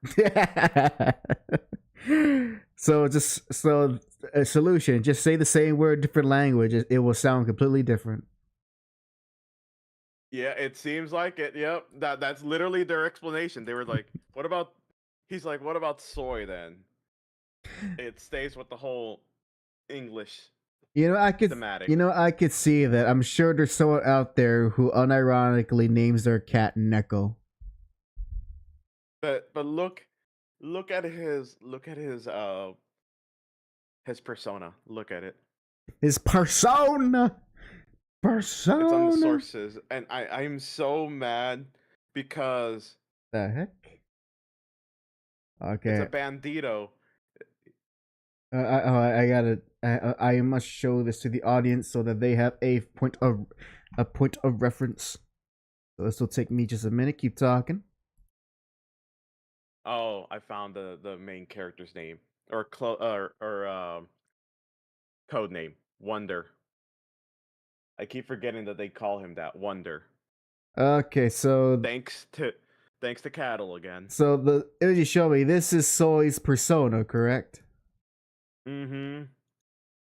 So a solution. Just say the same word, different language. It will sound completely different. Yeah, it seems like it. Yep. That's literally their explanation. They were like, what about he's like, what about soy then? It stays with the whole English You know, thematic. I could see that. I'm sure there's someone out there who unironically names their cat Neko. But look at his persona. Look at it. His persona. It's on the Persona. sources, and I'm so mad because The heck? it's a Okay. bandito. I gotta. I must show this to the audience so that they have a point of reference. So this will take me just a minute. Keep talking. Oh, I found the main character's name or code name, Wonder. I keep forgetting that they call him that, Wonder. Okay, Thanks to Cattle again. so the image you show me. This is Soy's persona, correct? Mm-hmm.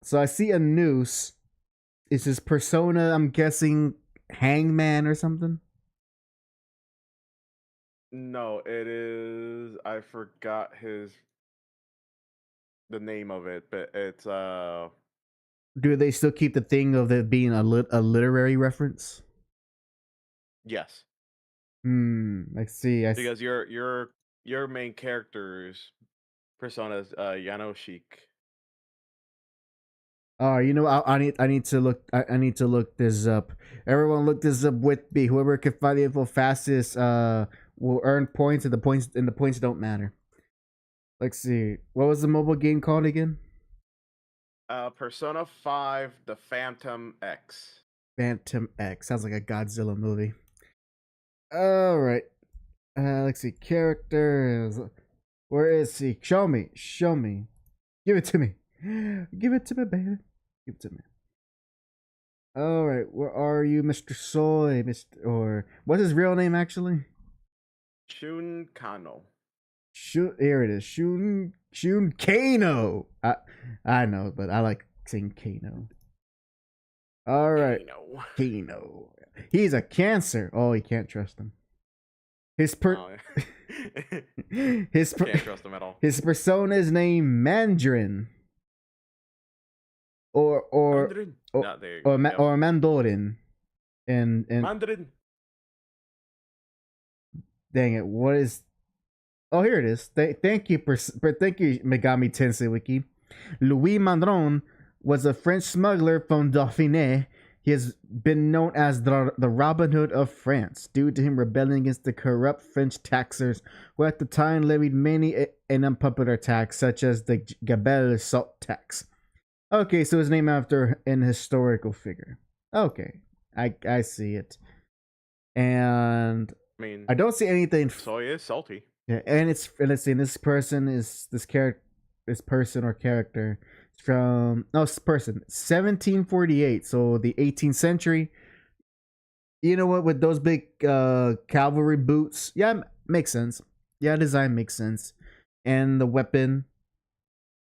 So I see a noose. Is his persona? I'm guessing Hangman or something. No, it is. I forgot the name of it, but it's Do they still keep the thing of it being a literary reference? yes, I see. because your main character's persona is Yanoshik. Oh, I need to look. I need to look this up. Everyone, look this up with me. Whoever can find the info fastest, will earn points, and the points don't matter. Let's see. What was the mobile game called again? Persona 5, The Phantom X. Phantom X. Sounds like a Godzilla movie. All right. Let's see. Characters. Where is he? Show me. Show me. Give it to me. Give it to me, baby. Give it to me. All right. Where are you, Mr. Soy? Or what's his real name actually? Shun Kano. Here it is. Shun Kano. I know, but I like saying Kano. All right. Kano. Kano. He's a Cancer. Oh, you can't trust him. His Oh, yeah. Can't trust him at all. his persona is named Mandarin. or Mandarin. or No, there you go. Yep. or Mandarin. And Mandarin. dang it, what is? Oh, here it is. Thank you, thank you, Megami Tensei Wiki. Louis Mandron was a French smuggler from Dauphiné. He has been known as the Robin Hood of France due to him rebelling against the corrupt French taxers who at the time levied many and unpopular tax, such as the Gabelle salt tax. Okay, so it's named after an historical figure. Okay, I see it. And I mean, I don't see anything. soy is salty. Yeah, and let's see, this person is this person or character from 1748, so the 18th century. You know what, with those big cavalry boots, yeah, makes sense. Yeah, design makes sense, and the weapon,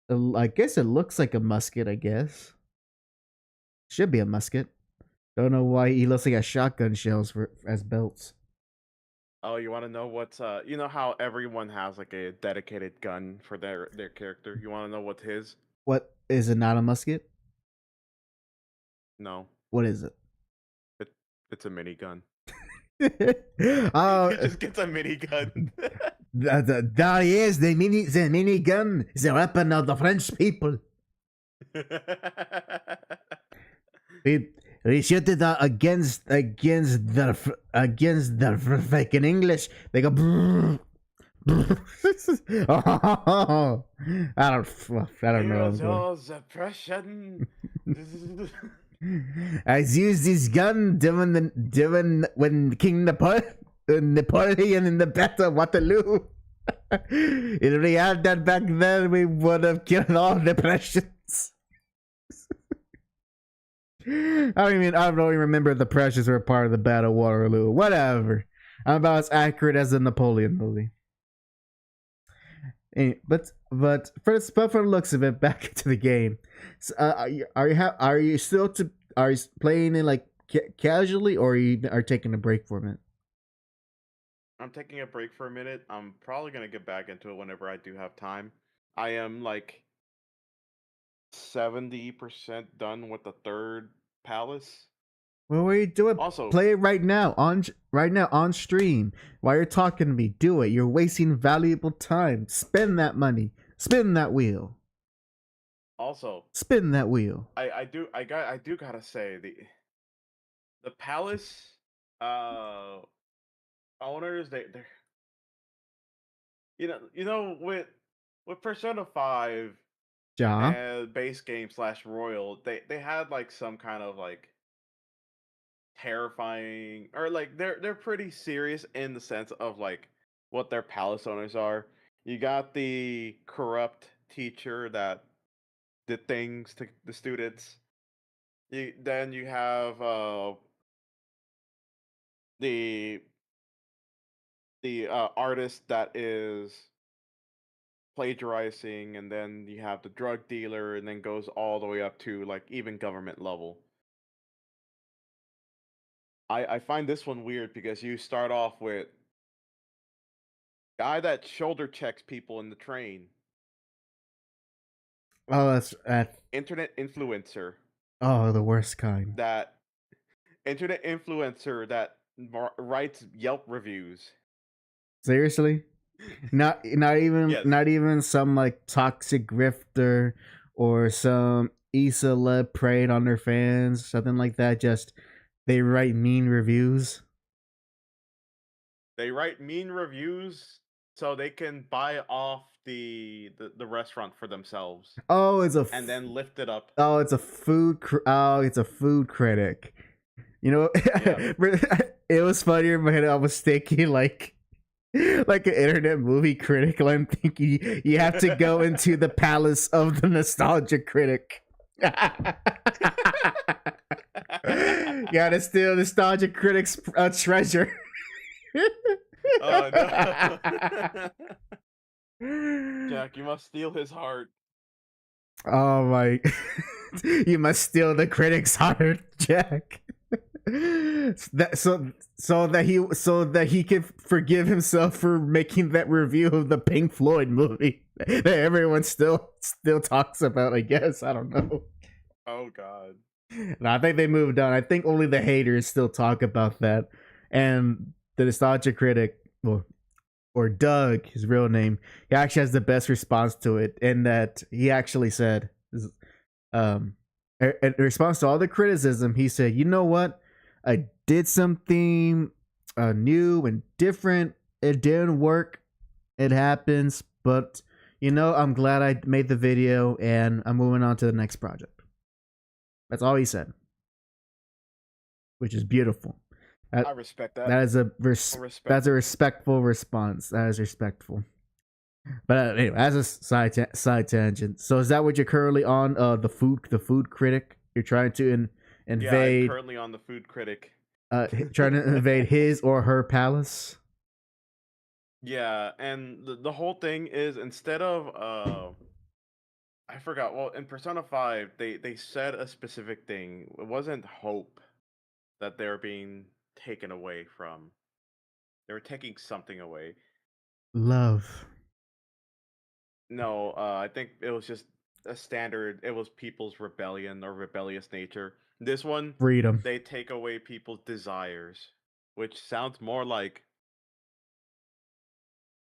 I guess it looks like a musket. I guess should be a musket. Don't know why he looks like a shotgun shells as belts. Oh, you want to know what's you know how everyone has like a dedicated gun for their character? You want to know what's his? What is it? Not a musket? No. What is it? It's a minigun. Oh, He just gets a minigun. there he is, the minigun, the weapon of the French people. We shoot it against their fucking English. They go. Oh, I don't know. The Prussian. I used this gun during when King Napoleon in the Battle of Waterloo. If we had that back then, we would have killed all the Prussians. I don't even remember the Prussians were part of the Battle of Waterloo. Whatever. I'm about as accurate as the Napoleon movie. But for the looks of it, back into the game. So, are you still playing it like casually, or are you taking a break from it? I'm taking a break for a minute. I'm probably gonna get back into it whenever I do have time. I am like 70% done with the third palace. Well, what are you doing? Also, play it right now on stream while you're talking to me. Do it. You're wasting valuable time. Spend that money. Spin that wheel. Also, spin that wheel. I do gotta say the palace owners, they're with Persona 5 Ja. and base game / Royal, they had like some kind of like terrifying, or like they're pretty serious in the sense of like what their palace owners are. You got the corrupt teacher that did things to the students. Then you have the artist that is plagiarizing, and then you have the drug dealer, and then goes all the way up to like even government level. I find this one weird because you start off with guy that shoulder checks people in the train. Oh, that's internet influencer. Oh, the worst kind. That internet influencer that writes Yelp reviews. Seriously? Not even Yes. Not even some like toxic grifter or some e-celeb preyed on their fans, something like that. Just they write mean reviews. They write mean reviews so they can buy off the restaurant for themselves. Oh, and then lift it up. Oh, it's a food. It's a food critic. You know, yeah. It was funnier in my head. I was thinking like an internet movie critic. I'm thinking you have to go into the palace of the nostalgia critic. Gotta steal nostalgia critic's treasure. Oh no. Jack, you must steal his heart. Oh my. You must steal the critic's heart, Jack. So that he can forgive himself for making that review of the Pink Floyd movie that everyone still talks about, I guess. I don't know. Oh God. No, I think they moved on. I think only the haters still talk about that. And the nostalgia critic, or Doug, his real name, he actually has the best response to it. In that he actually said, um, in response to all the criticism, he said, "You know what? I did something new and different. It didn't work. It happens, but I'm glad I made the video, and I'm moving on to the next project." That's all he said, which is beautiful. I respect that. That is I respect that's a it. respectful response. That is respectful. But anyway, as a side tangent. So is that what you're currently on? The food critic. You're trying to Yeah, I'm invade. currently on the food critic. Trying to invade his or her palace. Yeah, and the whole thing is instead of I forgot. Well, in Persona 5, they said a specific thing. It wasn't hope that they were being taken away from. They were taking something away. Love. No, I think it was just a standard. It was people's rebellion or rebellious nature. This one, Freedom. they take away people's desires, which sounds more like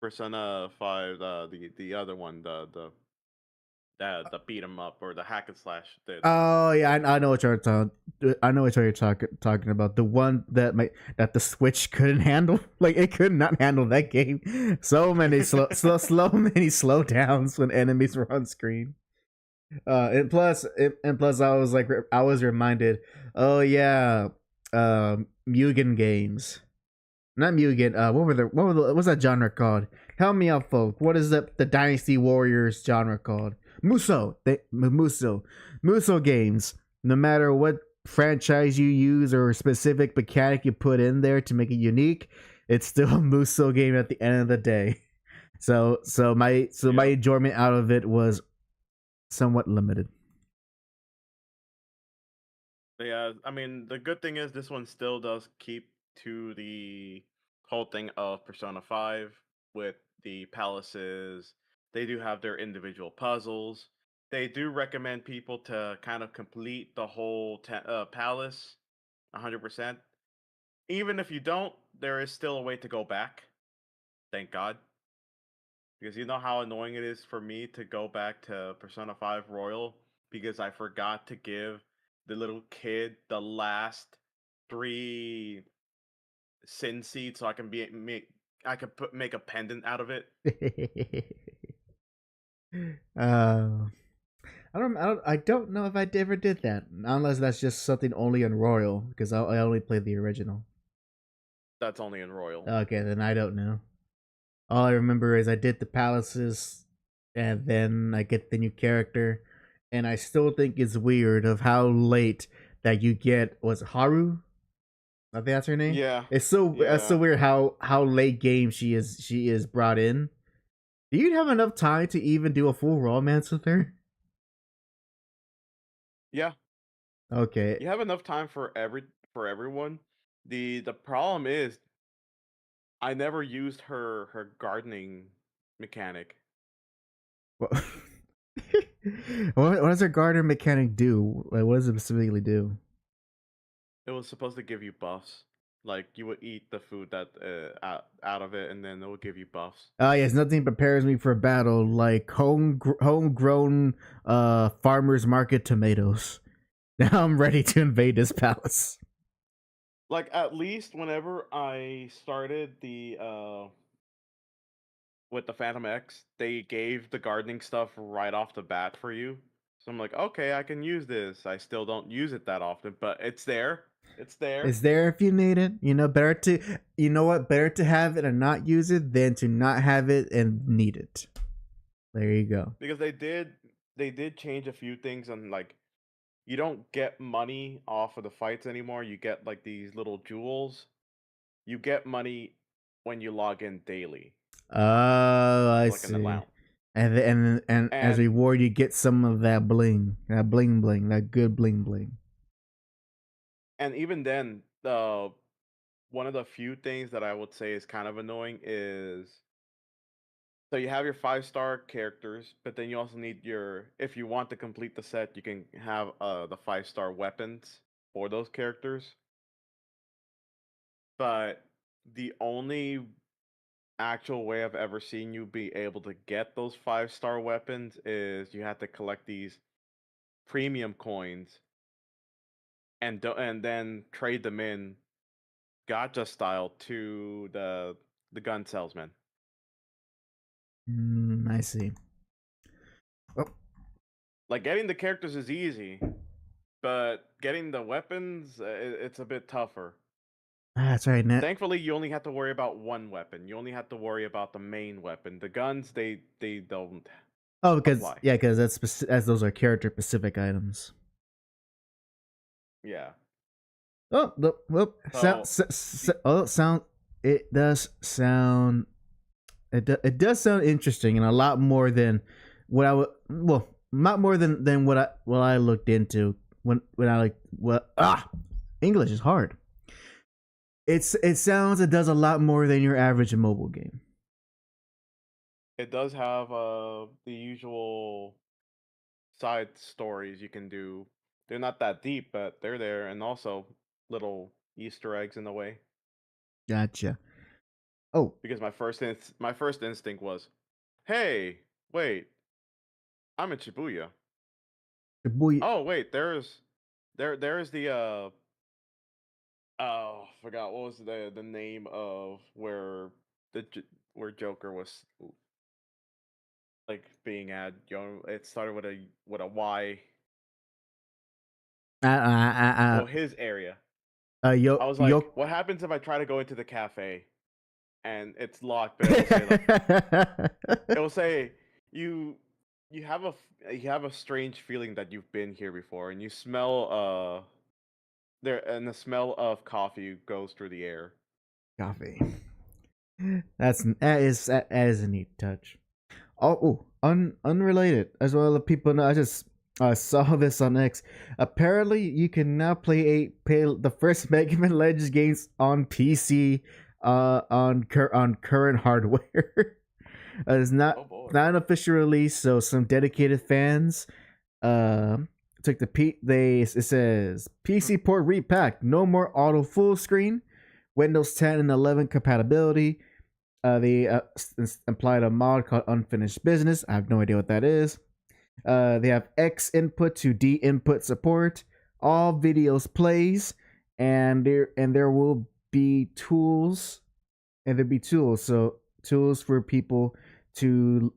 Persona 5, the other one, the beat 'em up or the hack and slash. Oh yeah, I know what you're talking. I know what you're talking about. The one that the Switch couldn't handle. Like it could not handle that game. So many slow many slowdowns when enemies were on screen. And plus, I was reminded. Oh yeah, Mugen games. Not Mugen. What's that genre called? Help me out, folk. What is the Dynasty Warriors genre called? Muso games. No matter what franchise you use or specific mechanic you put in there to make it unique, it's still a Muso game at the end of the day. My enjoyment out of it was somewhat limited. Yeah, I mean, the good thing is this one still does keep to the whole thing of Persona 5 with the palaces. They do have their individual puzzles. They do recommend people to kind of complete the whole palace 100%. Even if you don't, there is still a way to go back. Thank God. Because you know how annoying it is for me to go back to Persona 5 Royal because I forgot to give the little kid the last 3 sin seeds so I can make a pendant out of it. uh, I don't know if I ever did that, unless that's just something only on Royal, because I only played the original. That's only in Royal. Okay, then I don't know. All I remember is I did the palaces, and then I get the new character, and I still think it's weird of how late that you get. Was it Haru? I think that's her name. Yeah. It's so Yeah. weird how late game she is brought in. Do you have enough time to even do a full romance with her? Yeah. Okay. You have enough time for everyone. The problem is I never used her gardening mechanic. What, what does her garter mechanic do? Like, what does it specifically do? It was supposed to give you buffs. Like you would eat the food that out of it, and then it will give you buffs. Yes, nothing prepares me for battle like homegrown farmers market tomatoes. Now I'm ready to invade this palace. Like at least whenever I started the with the Phantom X, they gave the gardening stuff right off the bat for you. So I'm like, okay, I can use this. I still don't use it that often, but it's there. It's there. It's there if you need it. Better to better to have it and not use it than to not have it and need it. There you go. Because they did change a few things and like you don't get money off of the fights anymore. You get like these little jewels. You get money when you log in daily, Oh, I like an see. allowance. And as And reward, you get some of that bling, that good bling bling. and even then, the one of the few things that I would say is kind of annoying is So you have your 5-star characters, but then you also need your, if you want to complete the set, you can have the 5-star weapons for those characters. But the only actual way I've ever seen you be able to get those 5-star weapons is you have to collect these premium coins and then trade them in gacha style to the gun salesman. I see. Oh, Like getting the characters is easy, but getting the weapons it's a bit tougher. that's right, Net. Thankfully, you only have to worry about one weapon. You only have to worry about the main weapon. The guns they don't Oh, because apply. yeah, because as those are character specific items. Yeah. Oh, So sound. It does sound. It does sound interesting and a lot more than what I would. Well, not more than what I looked into when I like what English is hard. It sounds it does a lot more than your average mobile game. it does have the usual side stories you can do. They're not that deep, but they're there, and also little Easter eggs in a way. Gotcha. Oh, Because my first instinct was, hey, wait, I'm in Shibuya. boy, Oh wait, there's the oh, forgot what was the name of where where Joker was like being at. You know, it started with a Y. uh, uh, uh, Well, his area. yo, I was like, yo. what happens if I try to go into the cafe and it's locked? But it'll say like, it'll say you you have a strange feeling that you've been here before, and you smell there, and the smell of coffee goes through the air. Coffee. That is a neat touch. Unrelated as well. The people know. I just saw this on X. Apparently, you can now play the first Mega Man Legends games on PC. On current hardware. It's Oh boy. not an official release, so some dedicated fans uh took the it says PC port repacked. No more auto full screen. Windows 10 and 11 compatibility. They implied a mod called Unfinished Business. I have no idea what that is. They have X input to D input support. All videos plays, and there will be tools, and there'll be tools. So tools for people to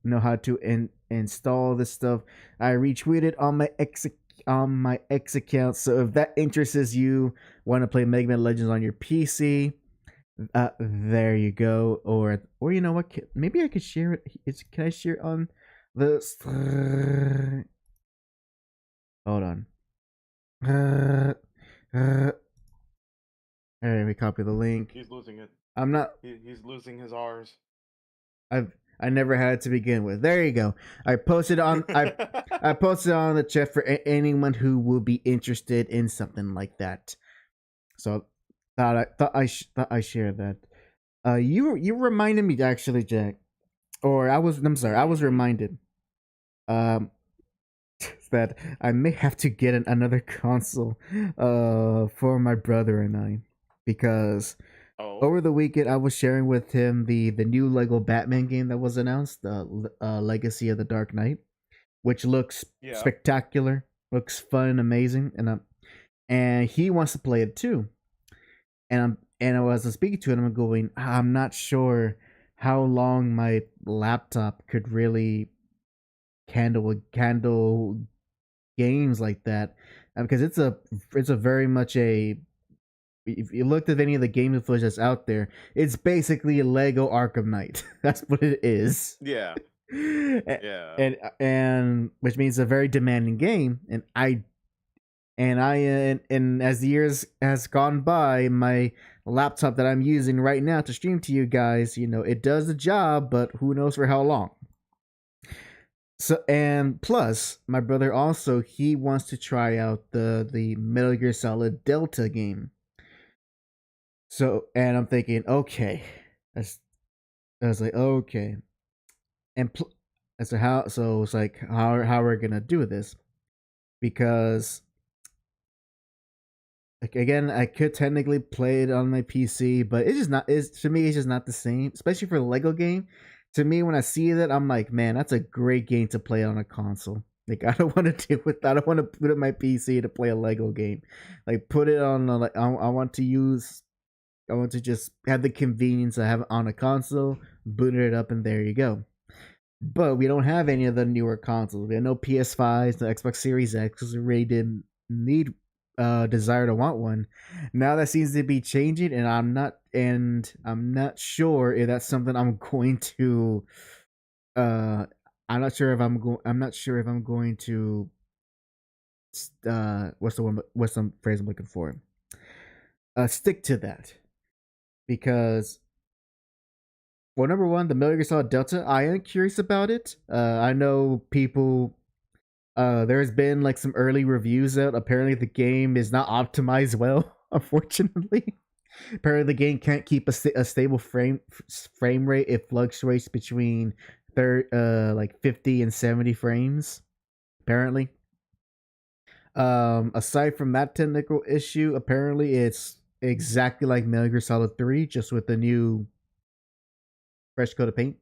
know how to install this stuff. I retweeted on my X account. So if that interests you, want to play Mega Man Legends on your PC, there you go. Or you know what? Maybe I could share it. Can I share it on the? Hold on. Let me copy the link. He's losing it. I'm not. He's losing his R's. I never had it to begin with. There you go. I posted on I posted on the chat for anyone who will be interested in something like that. So thought I shared that. You reminded me actually, Jack, or I'm sorry, I was reminded um that I may have to get another console for my brother and I, because Oh over the weekend I was sharing with him the new Lego Batman game that was announced, the Legacy of the Dark Knight, which looks yeah. spectacular, looks fun and amazing, and he wants to play it too. And I was speaking to him, I'm going, I'm not sure how long my laptop could really handle games like that, because it's a very much a, if you looked at any of the game footage that's out there, it's basically a Lego Arkham Knight. That's what it is. Yeah. A- Yeah. and which means a very demanding game, and as the years has gone by, my laptop that I'm using right now to stream to you guys, it does the job, but who knows for how long. So, and plus, my brother also, he wants to try out the Metal Gear Solid Delta game. So, and I'm thinking, okay, I was like, okay, and so how? So it's like how we're gonna do this because like again, I could technically play it on my PC, but it's just not. It's to me, it's just not the same. Especially for the Lego game. To me, when I see that, I'm like, man, that's a great game to play on a console. Like I don't want to do with. I don't want to put it on my PC to play a Lego game. Like put it on. Like I want to use. I want to just have the convenience I have on a console, boot it up, and there you go. But we don't have any of the newer consoles. We have no PS5s, the Xbox Series X, because we really didn't need desire to want one. Now that seems to be changing, and I'm not sure if that's something I'm going to. Uh, I'm not sure if I'm going to. What's the one? What's the phrase I'm looking for? Stick to that because well, number one, the Metal Gear Solid Delta. I am curious about it. I know people. There's been like some early reviews out. Apparently, the game is not optimized well. Unfortunately, apparently the game can't keep a stable frame rate. It fluctuates between like 50 and 70 frames. Apparently, aside from that technical issue, apparently it's exactly like Metal Gear Solid 3, just with a new fresh coat of paint,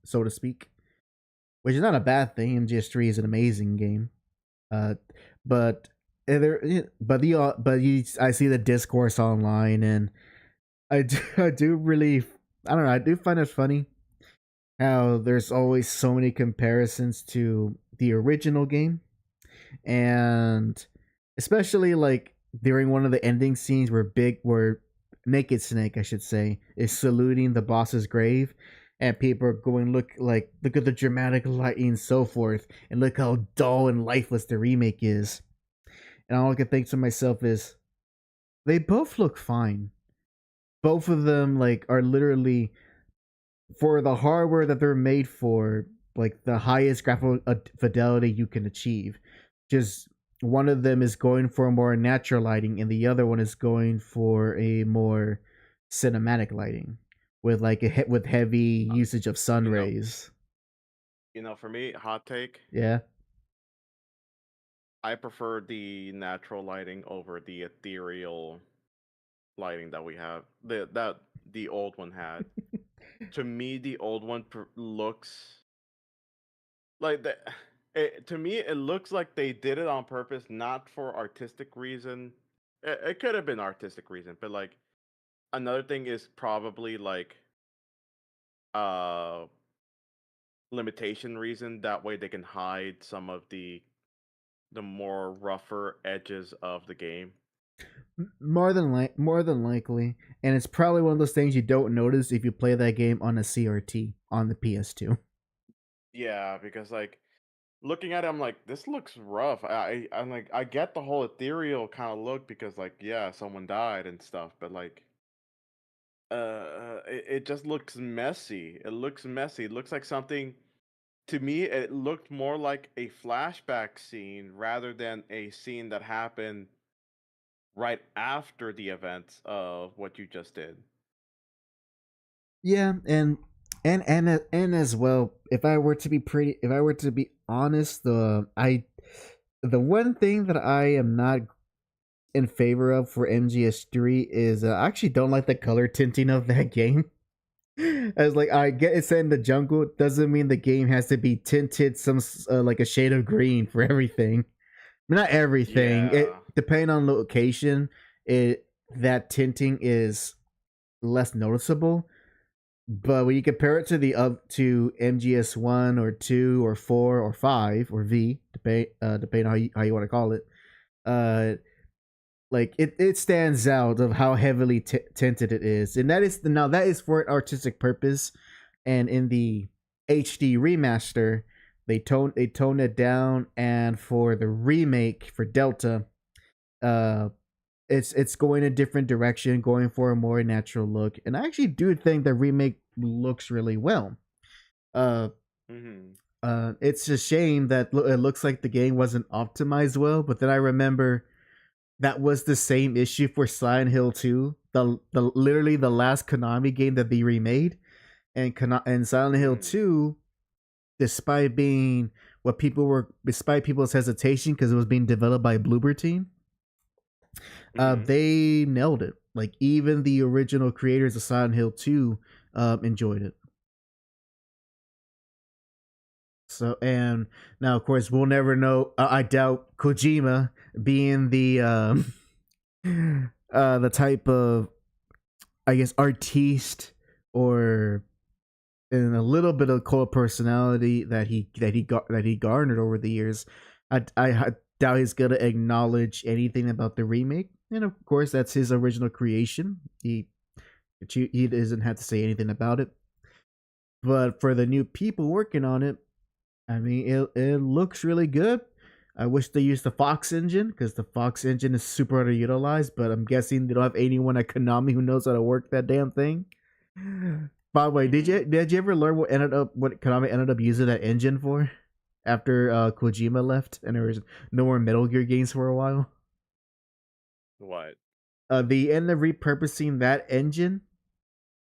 so to speak, which is not a bad thing. MGS3 is an amazing game. Uh, but I see the discourse online, and I do really, I don't know, I do find it funny how there's always so many comparisons to the original game, and especially like during one of the ending scenes where Naked Snake, I should say, is saluting the boss's grave, and people are going look at the dramatic lighting and so forth, and look how dull and lifeless the remake is. And all I can think to myself is, they both look fine. Both of them like are literally for the hardware that they're made for, like the highest graphical fidelity you can achieve. Just one of them is going for more natural lighting, and the other one is going for a more cinematic lighting with like with heavy usage of sun You know, rays. for me, hot take. Yeah. I prefer the natural lighting over the ethereal lighting that we have. The old one had. To me, the old one looks like the. To me, it looks like they did it on purpose, not for artistic reason. It could have been artistic reason, but like another thing is probably like uh limitation reason. That way they can hide some of the more rougher edges of the game. More than likely, and it's probably one of those things you don't notice if you play that game on a CRT on the PS2. Yeah, because like looking at it, I'm like, this looks rough. I'm like, I get the whole ethereal kind of look because like, yeah, someone died and stuff, but like, it just looks messy. It looks messy. It looks like something. To me, it looked more like a flashback scene rather than a scene that happened right after the events of what you just did. Yeah, and as well, if I were to be honest, the one thing that I am not in favor of for MGS3 is I actually don't like the color tinting of that game. As like I get it's set in the jungle, doesn't mean the game has to be tinted some like a shade of green for everything. Not everything. It Yeah. depending on location, it that tinting is less noticeable. But when you compare it to the up to MGS 1 or 2 or 4 or 5 or V, depending on how you want to call it, uh, like it stands out of how heavily tinted it is, and that is for an artistic purpose. And in the HD remaster, they toned it down, and for the remake for Delta, uh, it's going a different direction, going for a more natural look. And I actually do think the remake looks really well. Uh, Hmm. it's a shame that it looks like the game wasn't optimized well. But then I remember that was the same issue for Silent Hill 2, the literally the last Konami game that they remade. and Silent Hill Mm. 2, despite people's hesitation because it was being developed by Bloober Team, Mhm. they nailed it. Like even the original creators of Silent Hill 2 enjoyed it. So, and now of course we'll never know. I doubt Kojima, being the type of, I guess, artiste or in a little bit of cult personality that he garnered over the years, I doubt he's gonna acknowledge anything about the remake. And of course, that's his original creation. He doesn't have to say anything about it. But for the new people working on it, I mean, it looks really good. I wish they used the Fox engine because the Fox engine is super underutilized. But I'm guessing they don't have anyone at Konami who knows how to work that damn thing. By the way, did you ever learn what Konami ended up using that engine for after Kojima left and there was no more Metal Gear games for a while? What? They ended up repurposing that engine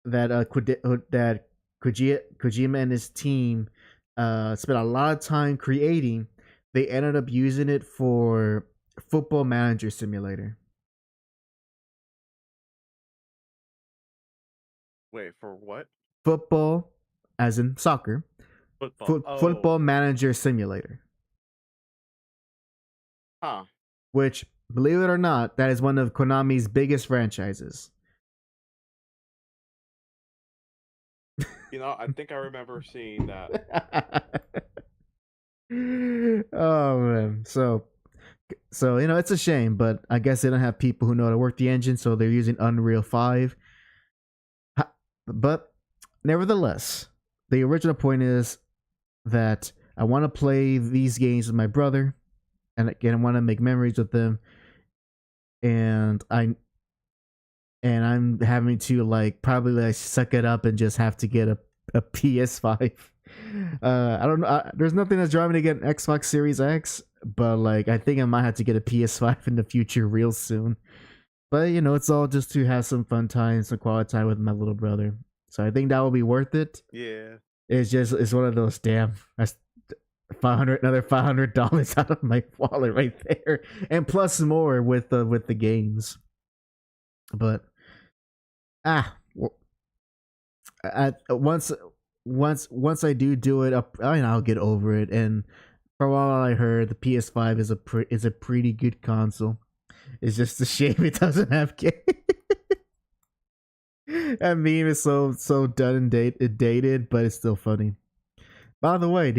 that Kojima and his team spent a lot of time creating. They ended up using it for Football Manager Simulator. Wait, for what? Football, as in soccer. Football. Football Manager Simulator. Huh. Which, believe it or not, that is one of Konami's biggest franchises. You know, I think I remember seeing that. Oh man, so it's a shame, but I guess they don't have people who know how to work the engine, so they're using Unreal 5. But nevertheless, the original point is that I want to play these games with my brother, and again, I want to make memories with them, and I'm having to probably suck it up and just have to get a PS5. I don't know. There's nothing that's driving to get an Xbox Series X, but I think I might have to get a PS5 in the future real soon. But it's all just to have some fun time, some quality time with my little brother. So I think that will be worth it. Yeah. It's one of those damn. That's another $500 out of my wallet right there, and plus more with the games. But once I do it, I'll get over it. And from all I heard, the PS5 is a pretty good console. It's just a shame it doesn't have games. That meme is so done and dated, but it's still funny. By the way,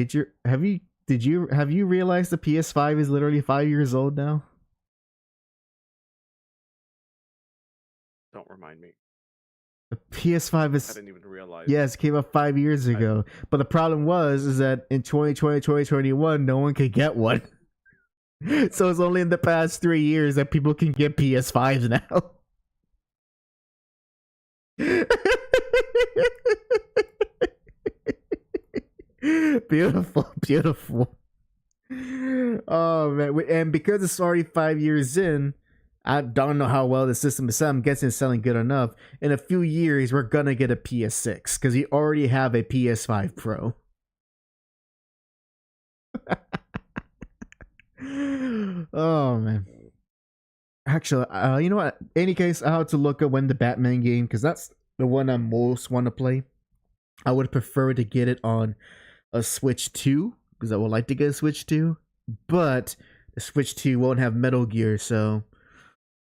have you realized the PS5 is literally 5 years old now? Don't remind me. The PS5 is. I didn't even realize. Yes, it came out 5 years ago. But the problem is that in 2020, 2021, no one could get one. So it's only in the past 3 years that people can get PS5s now. Beautiful. Oh man, and because it's already 5 years in, I don't know how well the system is selling. I'm guessing it's selling good enough. In a few years, we're gonna get a PS6 because we already have a PS5 Pro. Oh man. Actually, you know what? Any case, I have to look at when the Batman game, because that's the one I most want to play. I would prefer to get it on a Switch 2 because I would like to get a Switch 2, but the Switch 2 won't have Metal Gear, so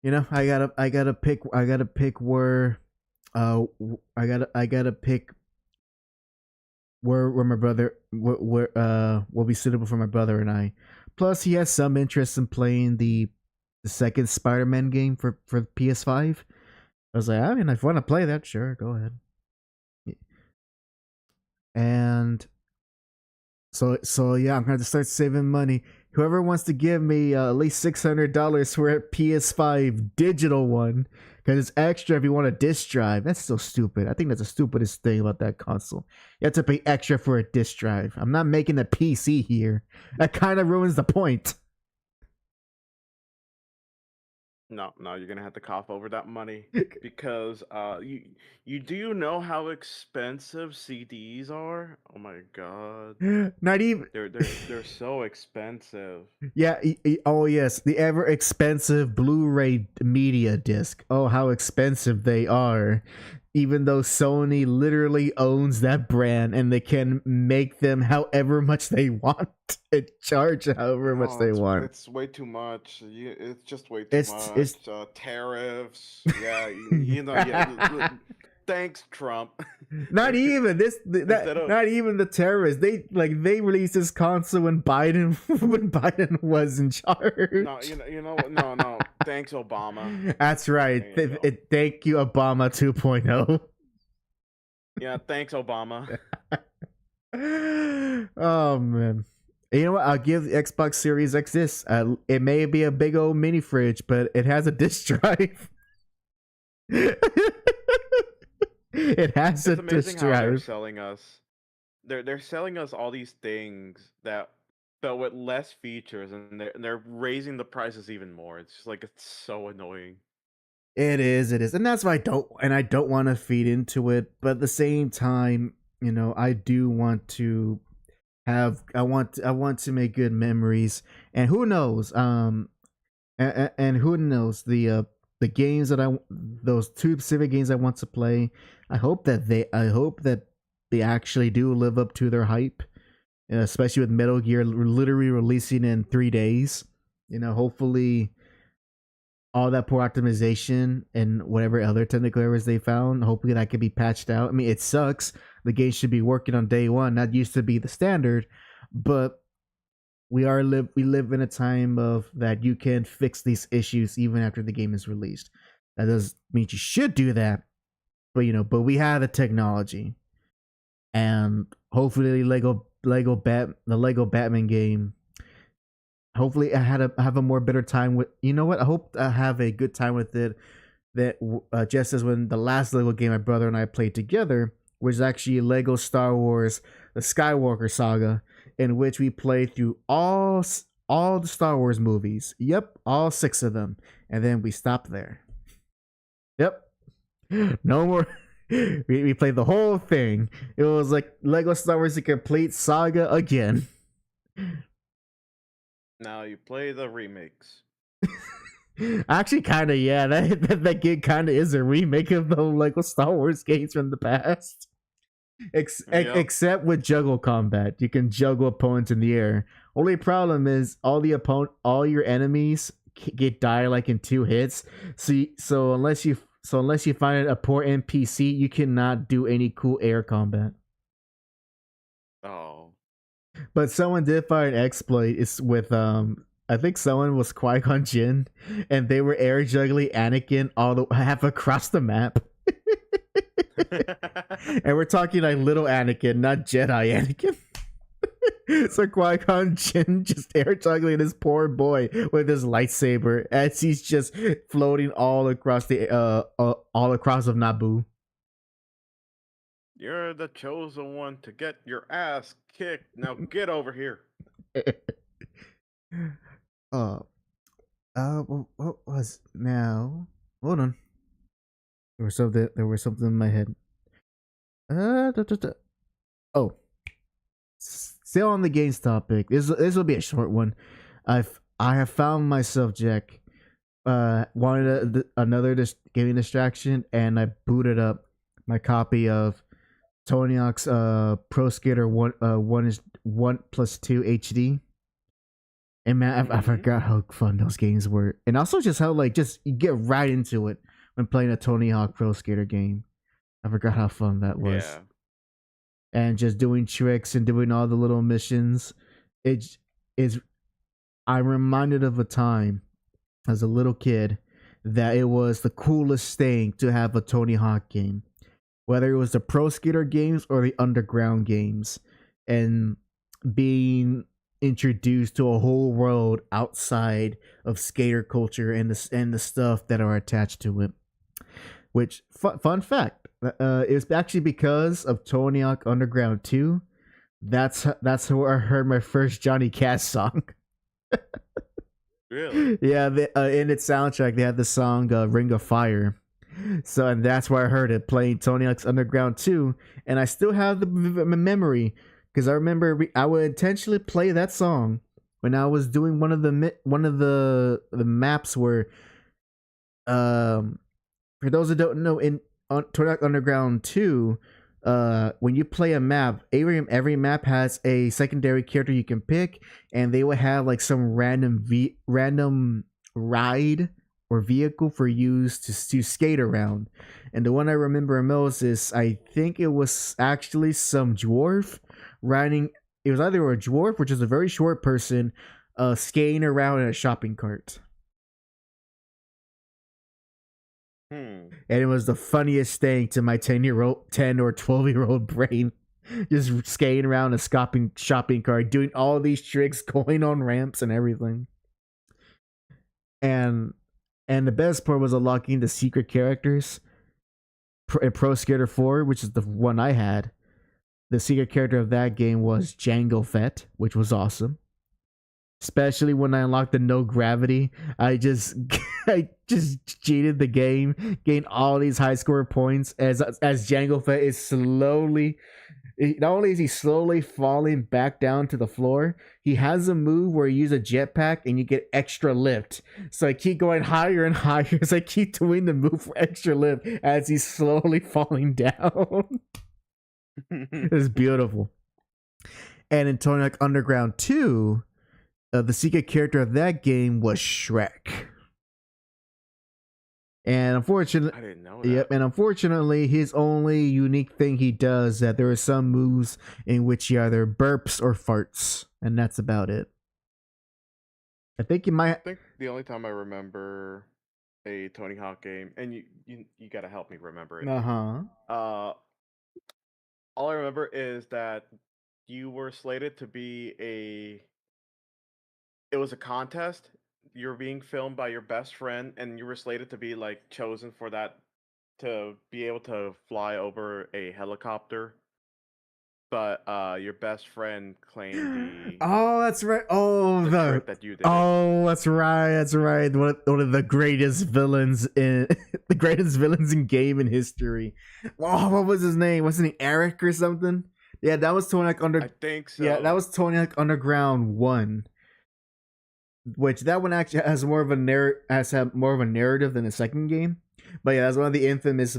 I gotta pick where I gotta pick where my brother where will be suitable for my brother and I. Plus, he has some interest in playing the second Spider-Man game for PS5. I was like, I mean, if you want to play that, sure, go ahead. And so yeah, I'm going to start saving money. Whoever wants to give me at least $600 for a PS5 digital one, because it's extra if you want a disc drive. That's so stupid. I think that's the stupidest thing about that console. You have to pay extra for a disc drive. I'm not making a PC here. That kind of ruins the point. No, no, you're gonna have to cough over that money because you do you know how expensive CDs are? Oh my god. Not even. They're so expensive. Yeah. Oh yes, the ever expensive Blu-ray media disc. Oh, how expensive they are. Even though Sony literally owns that brand and they can make them however much they want and charge however much No, they want. it's way too much. It's just way too It's much. Tariffs. Yeah, you know. Yeah. Thanks, Trump. not even this Instead that of not even the terrorists. They released this console when Biden when Biden was in charge. no, no, no. Thanks, Obama. That's right. There you go. Thank you, Obama 2.0. Yeah, thanks, Obama. Oh man. You know what? I'll give the Xbox Series X this. It may be a big old mini fridge, but it has a disk drive. It has It's a amazing disk how they're drive. selling us. They're selling us all these things that but with less features, and they're raising the prices even more. It's just like it's so annoying. It is, and that's why I don't want to feed into it. But at the same time, I do want to I want to make good memories, and who knows, and who knows the games that those two specific games I want to play. I hope that they actually do live up to their hype, especially with Metal Gear literally releasing in 3 days. Hopefully all that poor optimization and whatever other technical errors they found, hopefully that can be patched out. I mean, it sucks. The game should be working on day one. That used to be the standard, but we live in a time of that you can fix these issues even after the game is released. That doesn't mean you should do that, but we have the technology, and hopefully the Lego Batman game. Hopefully, I have a more better time with. You know what? I hope I have a good time with it. That just as when the last Lego game my brother and I played together was actually Lego Star Wars: The Skywalker Saga, in which we played through all the Star Wars movies. Yep, all 6 of them, and then we stopped there. Yep, no more. We played the whole thing. It was like Lego Star Wars: The Complete Saga again. Now you play the remakes. Actually, kind of, yeah. That game kind of is a remake of the Lego Star Wars games from the past. Yep. Except with juggle combat, you can juggle opponents in the air. Only problem is all your enemies get die like in 2 hits. So unless you find a poor NPC, you cannot do any cool air combat. Oh. But someone did find an exploit. It's with I think someone was Qui-Gon Jinn, and they were air juggling Anakin half across the map. And we're talking like little Anakin, not Jedi Anakin. So Qui-Gon Jinn just air juggling this poor boy with his lightsaber as he's just floating all across of Naboo. You're the chosen one to get your ass kicked. Now get over here. What was now? Hold on. There was something in my head. Oh, still on the games topic. This will be a short one. I have found myself, Jack, wanted another gaming distraction, and I booted up my copy of Tony Hawk's Pro Skater 1+2 HD. And man, I forgot how fun those games were, and also just how just you get right into it when playing a Tony Hawk Pro Skater game. I forgot how fun that was. Yeah. And just doing tricks and doing all the little missions. It is. I'm reminded of a time as a little kid that it was the coolest thing to have a Tony Hawk game, whether it was the Pro Skater games or the Underground games, and being introduced to a whole world outside of skater culture and the stuff that are attached to it. Which fun fact, it's actually because of Tony Hawk Underground 2. That's where I heard my first Johnny Cash song. Really? Yeah, in its soundtrack they had the song "Ring of Fire." So, and that's where I heard it playing Tony Hawk's Underground 2, and I still have the memory because I remember I would intentionally play that song when I was doing one of the maps where for those that don't know, in Tony Hawk Underground 2, when you play a map, every map has a secondary character you can pick, and they will have like some random ride or vehicle for use to skate around. And the one I remember most is, I think it was actually some dwarf riding. It was either a dwarf, which is a very short person, skating around in a shopping cart. Hmm. And it was the funniest thing to my 10 or 12-year-old brain. Just skating around a shopping cart, doing all these tricks, going on ramps and everything. And the best part was unlocking the secret characters. In Pro Skater 4, which is the one I had, the secret character of that game was Jango Fett, which was awesome. Especially when I unlocked the no gravity, I just cheated the game, gained all these high score points as Jango Fett is slowly. Not only is he slowly falling back down to the floor, he has a move where you use a jetpack and you get extra lift. So I keep going higher and higher as I keep doing the move for extra lift as he's slowly falling down. It's beautiful. And in Tony Hawk Underground 2, the secret character of that game was Shrek. And unfortunately, I didn't know that. Yep, and unfortunately, his only unique thing he does that there are some moves in which he either burps or farts, and that's about it. I think I think the only time I remember a Tony Hawk game, and you gotta help me remember it. Uh-huh. All I remember is that you were slated to be it was a contest. You were being filmed by your best friend, and you were slated to be like chosen for that, to be able to fly over a helicopter. But your best friend claimed Oh, that's right. Oh, the trick that you did it. Oh, that's right. That's right. One of the greatest villains in the greatest villains in game in history. Oh, what was his name? Wasn't he Eric or something? Yeah, that was Tony Hawk I think so. Yeah, that was Tony Hawk Underground 1. Which that one actually has more of a narrative than the second game. But yeah, that's one of the infamous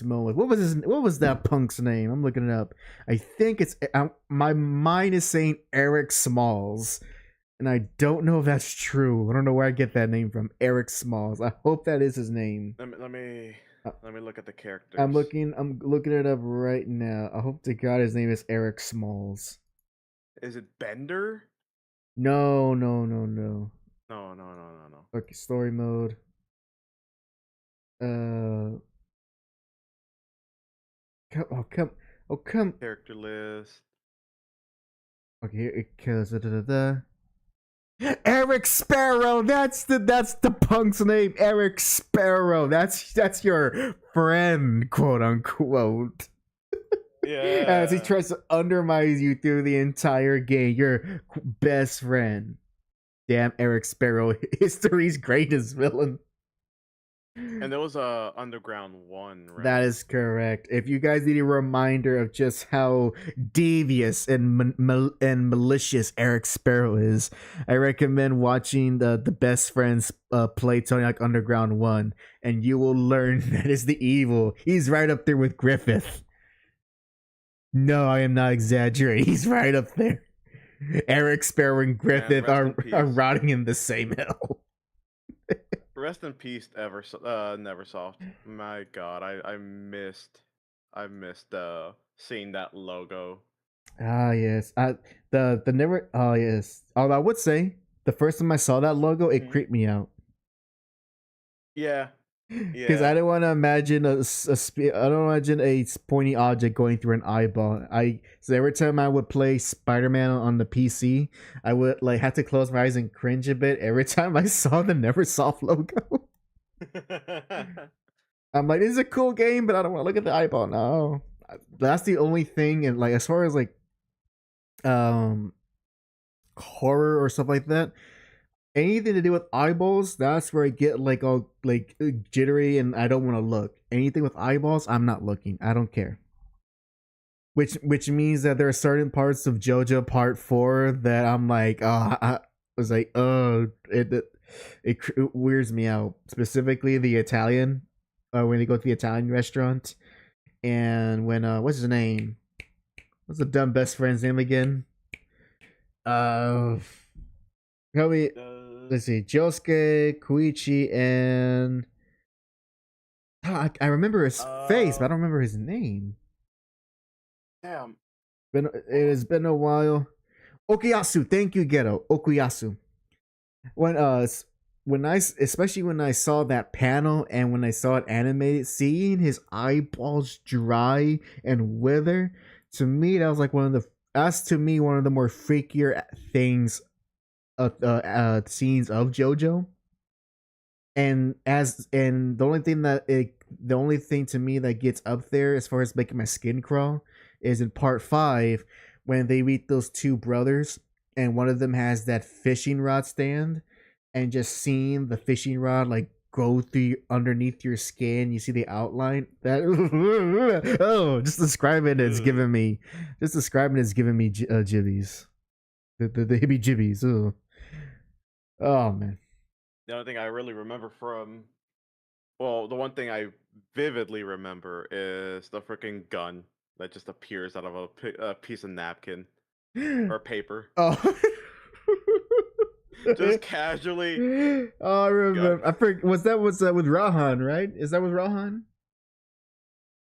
moments. What was that punk's name? I'm looking it up. I think it's my mind is saying Eric Smalls, and I don't know if that's true. I don't know where I get that name from. Eric Smalls. I hope that is his name. Let me look at the characters. I'm looking it up right now. I hope to God his name is Eric Smalls. Is it Bender? No. No. Okay, story mode. Come. Character list. Okay, here it goes. Eric Sparrow. That's the punk's name. Eric Sparrow. That's your friend, quote unquote. Yeah. As he tries to undermine you through the entire game, your best friend. Damn, Eric Sparrow, history's greatest villain. And there was a Underground 1, right? That is correct. If you guys need a reminder of just how devious and malicious Eric Sparrow is, I recommend watching the best friends play Tony Hawk Underground 1, and you will learn that is the evil. He's right up there with Griffith. No, I am not exaggerating. He's right up there. Eric Sparrow and Griffith are rotting in the same hell. Rest in peace, Neversoft. My God, I missed seeing that logo. Ah, yes. The never. Oh, yes. Although I would say the first time I saw that logo, it creeped me out. Yeah. Because I don't want to imagine I don't imagine a pointy object going through an eyeball. So every time I would play Spider-Man on the PC, I would like have to close my eyes and cringe a bit every time I saw the Neversoft logo. I'm like, this is a cool game, but I don't want to look at the eyeball. No, that's the only thing. And like as far as like horror or stuff like that, anything to do with eyeballs, that's where I get like all like jittery and I don't want to look. Anything with eyeballs, I'm not looking. I don't care. Which means that there are certain parts of JoJo Part 4 that I'm like, I was like, it weirds me out. Specifically, the Italian, when they go to the Italian restaurant, and when what's his name? What's the dumb best friend's name again? Help me. Let's see, Josuke, Koichi, and I remember his face, but I don't remember his name. Damn. It has been a while. Okuyasu, thank you, Ghetto. Okuyasu. When I especially when I saw that panel and when I saw it animated, seeing his eyeballs dry and wither, to me that was like one of the more freakier things scenes of JoJo. And the only thing to me that gets up there as far as making my skin crawl is in part 5 when they meet those two brothers and one of them has that fishing rod stand, and just seeing the fishing rod like go through underneath your skin, you see the outline. That just describing it's giving me jibbies. The hibby jibbies. Oh man. The only thing I really remember from, well, the one thing I vividly remember is the freaking gun that just appears out of a piece of napkin or paper. Oh. Just casually. Oh, I remember. Gun. I forget. Was that with Rahan, right? Is that with Rahan?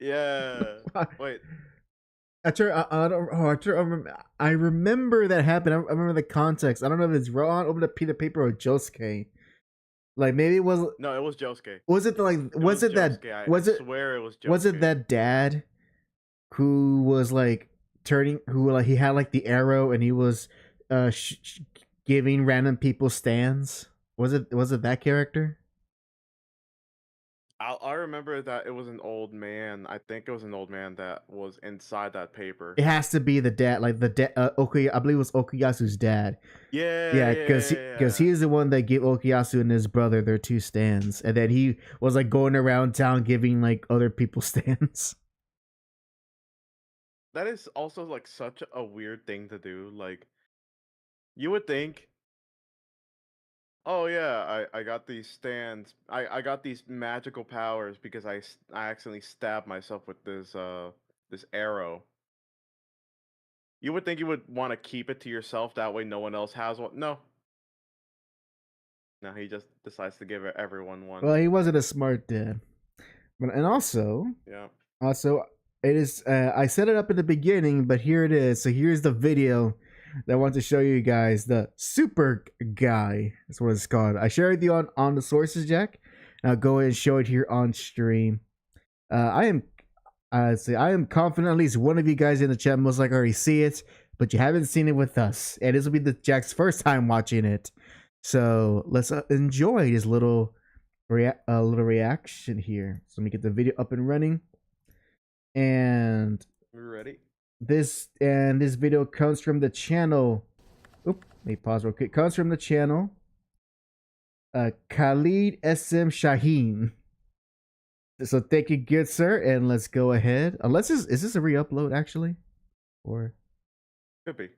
Yeah. Wait. I remember that happened. I remember the context. I don't know if it's Rahan opened a piece of paper or Josuke. Like maybe it was. No, it was Josuke. Was it like? Was it that? Was it? I swear it was Josuke. Was it that dad who was like turning? Who like he had like the arrow and he was giving random people stands? Was it that character? I remember that it was an old man. I think it was an old man that was inside that paper. It has to be the dad, like the dad. I believe it was Okuyasu's dad. Yeah, because he's the one that gave Okuyasu and his brother their 2 stands, and then he was like going around town giving like other people stands. That is also like such a weird thing to do. Like, you would think, oh yeah, I got these stands. I got these magical powers because I accidentally stabbed myself with this arrow. You would think you would want to keep it to yourself, that way no one else has one. No. No, he just decides to give everyone one. Well, he wasn't a smart dad. But and also it is I set it up in the beginning, but here it is. So here's the video that I want to show you guys, the super guy. That's what it's called. I shared it on the sources, Jack. And I'll go ahead and show it here on stream. I am confident at least one of you guys in the chat most likely already see it, but you haven't seen it with us. And this will be Jack's first time watching it. So let's enjoy this little reaction here. So let me get the video up and running. And we're ready. This video comes from the channel. Oop, let me pause real quick. Comes from the channel Khalid SM Shaheen. So thank you, good sir, and let's go ahead. Unless is this a re-upload actually, or could be.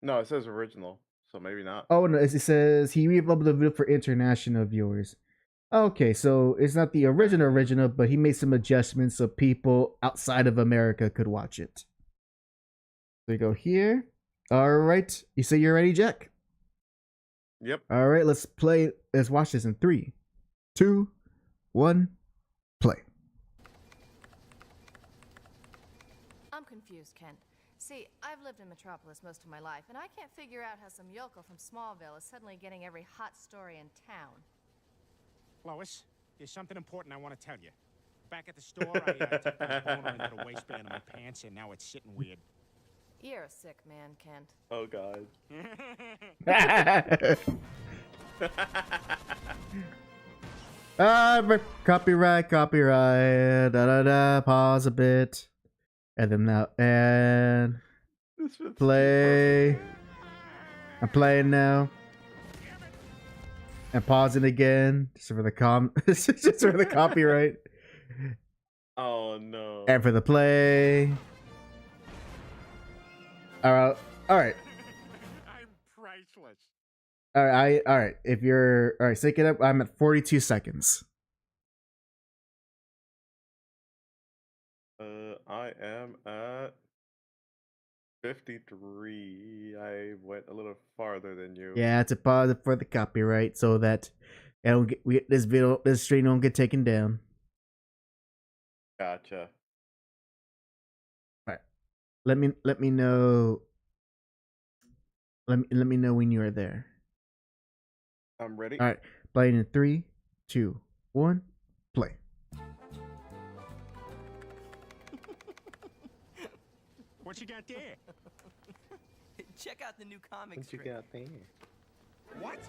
No, it says original, so maybe not. Oh no, it says he re-uploaded the video for international viewers. Okay, so it's not the original, but he made some adjustments so people outside of America could watch it. So we go here. All right, you say you're ready, Jack? Yep. All right, let's play. Let's watch this in 3, 2, 1, play. I'm confused, Kent. See, I've lived in Metropolis most of my life, and I can't figure out how some yokel from Smallville is suddenly getting every hot story in town. Lois, there's something important I want to tell you. Back at the store, I took my boner into the waistband of my pants, and now it's sitting weird. You're a sick man, Kent. Oh, God. Copyright. Pause a bit. And then now, and play. I'm playing now. And pause it again just for the just for the copyright. Oh no. And for the play. All right. I'm priceless. All right. If you're all right, sync it up. I'm at 42 seconds. I am at 53. I went a little farther than you. Yeah, to pause it for the copyright so that this stream don't get taken down. Gotcha. All right. Let me know. Let me know when you are there. I'm ready. All right. Playing in 3, 2, 1, play. What you got there? Check out the new comic What you strip. got there? What?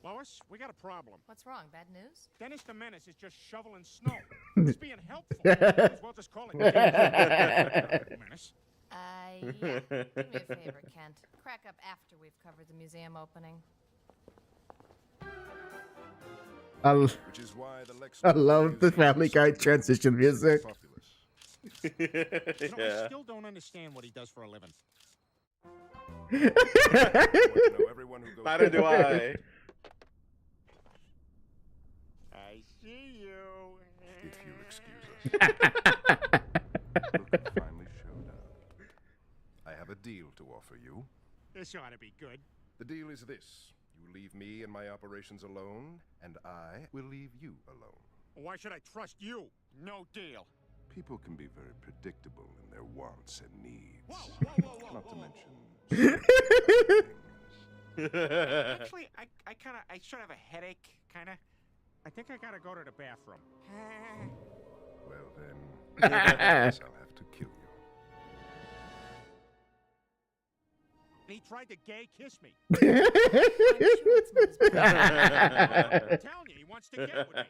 Lois, we got a problem. What's wrong? Bad news? Dennis the Menace is just shoveling snow. He's being helpful. Might as well just call it Menace. Yeah. Do me a favor, Kent. Crack up after we've covered the museum opening. I Which is why the Lex love the Family Guy transition music. You know, I Yeah. still don't understand what he does for a living. Everyone who goes Neither do I. I see you. If you excuse us. Look who finally showed up. I have a deal to offer you. This ought to be good. The deal is this. You leave me and my operations alone, and I will leave you alone. Why should I trust you? No deal. People can be very predictable in their wants and needs. Whoa, whoa, whoa, whoa, Not to whoa. mention certain things. Actually, I sort of have a headache, kind of. I think I gotta go to the bathroom. Well then, I guess I'll have to kill you. He tried to gay kiss me. I'm sure it's not as I'm telling you, he wants to get with me.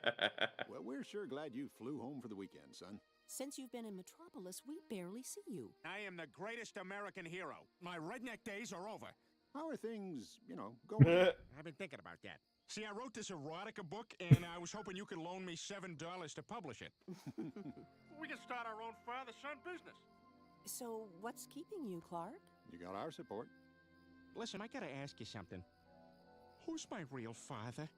Well, we're sure glad you flew home for the weekend, son. Since you've been in Metropolis, we barely see you. I am the greatest American hero. My redneck days are over. How are things, going? I've been thinking about that. See, I wrote this erotica book, and I was hoping you could loan me $7 to publish it. We can start our own father-son business. So, what's keeping you, Clark? You got our support. Listen, I gotta ask you something. Who's my real father?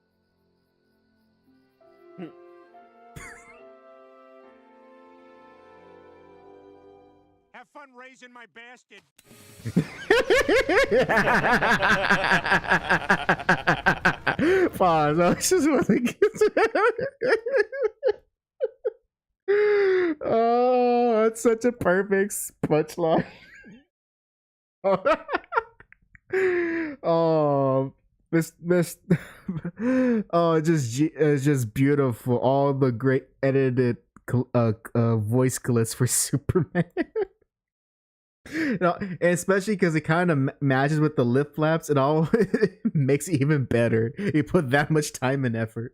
Have fun raising my bastard. Pause. I was just want to get Oh, it's such a perfect punchline. Oh, oh, it's just beautiful. All the great edited voice clips for Superman. And especially because it kind of matches with the lip flaps, it all it makes it even better. You put that much time and effort.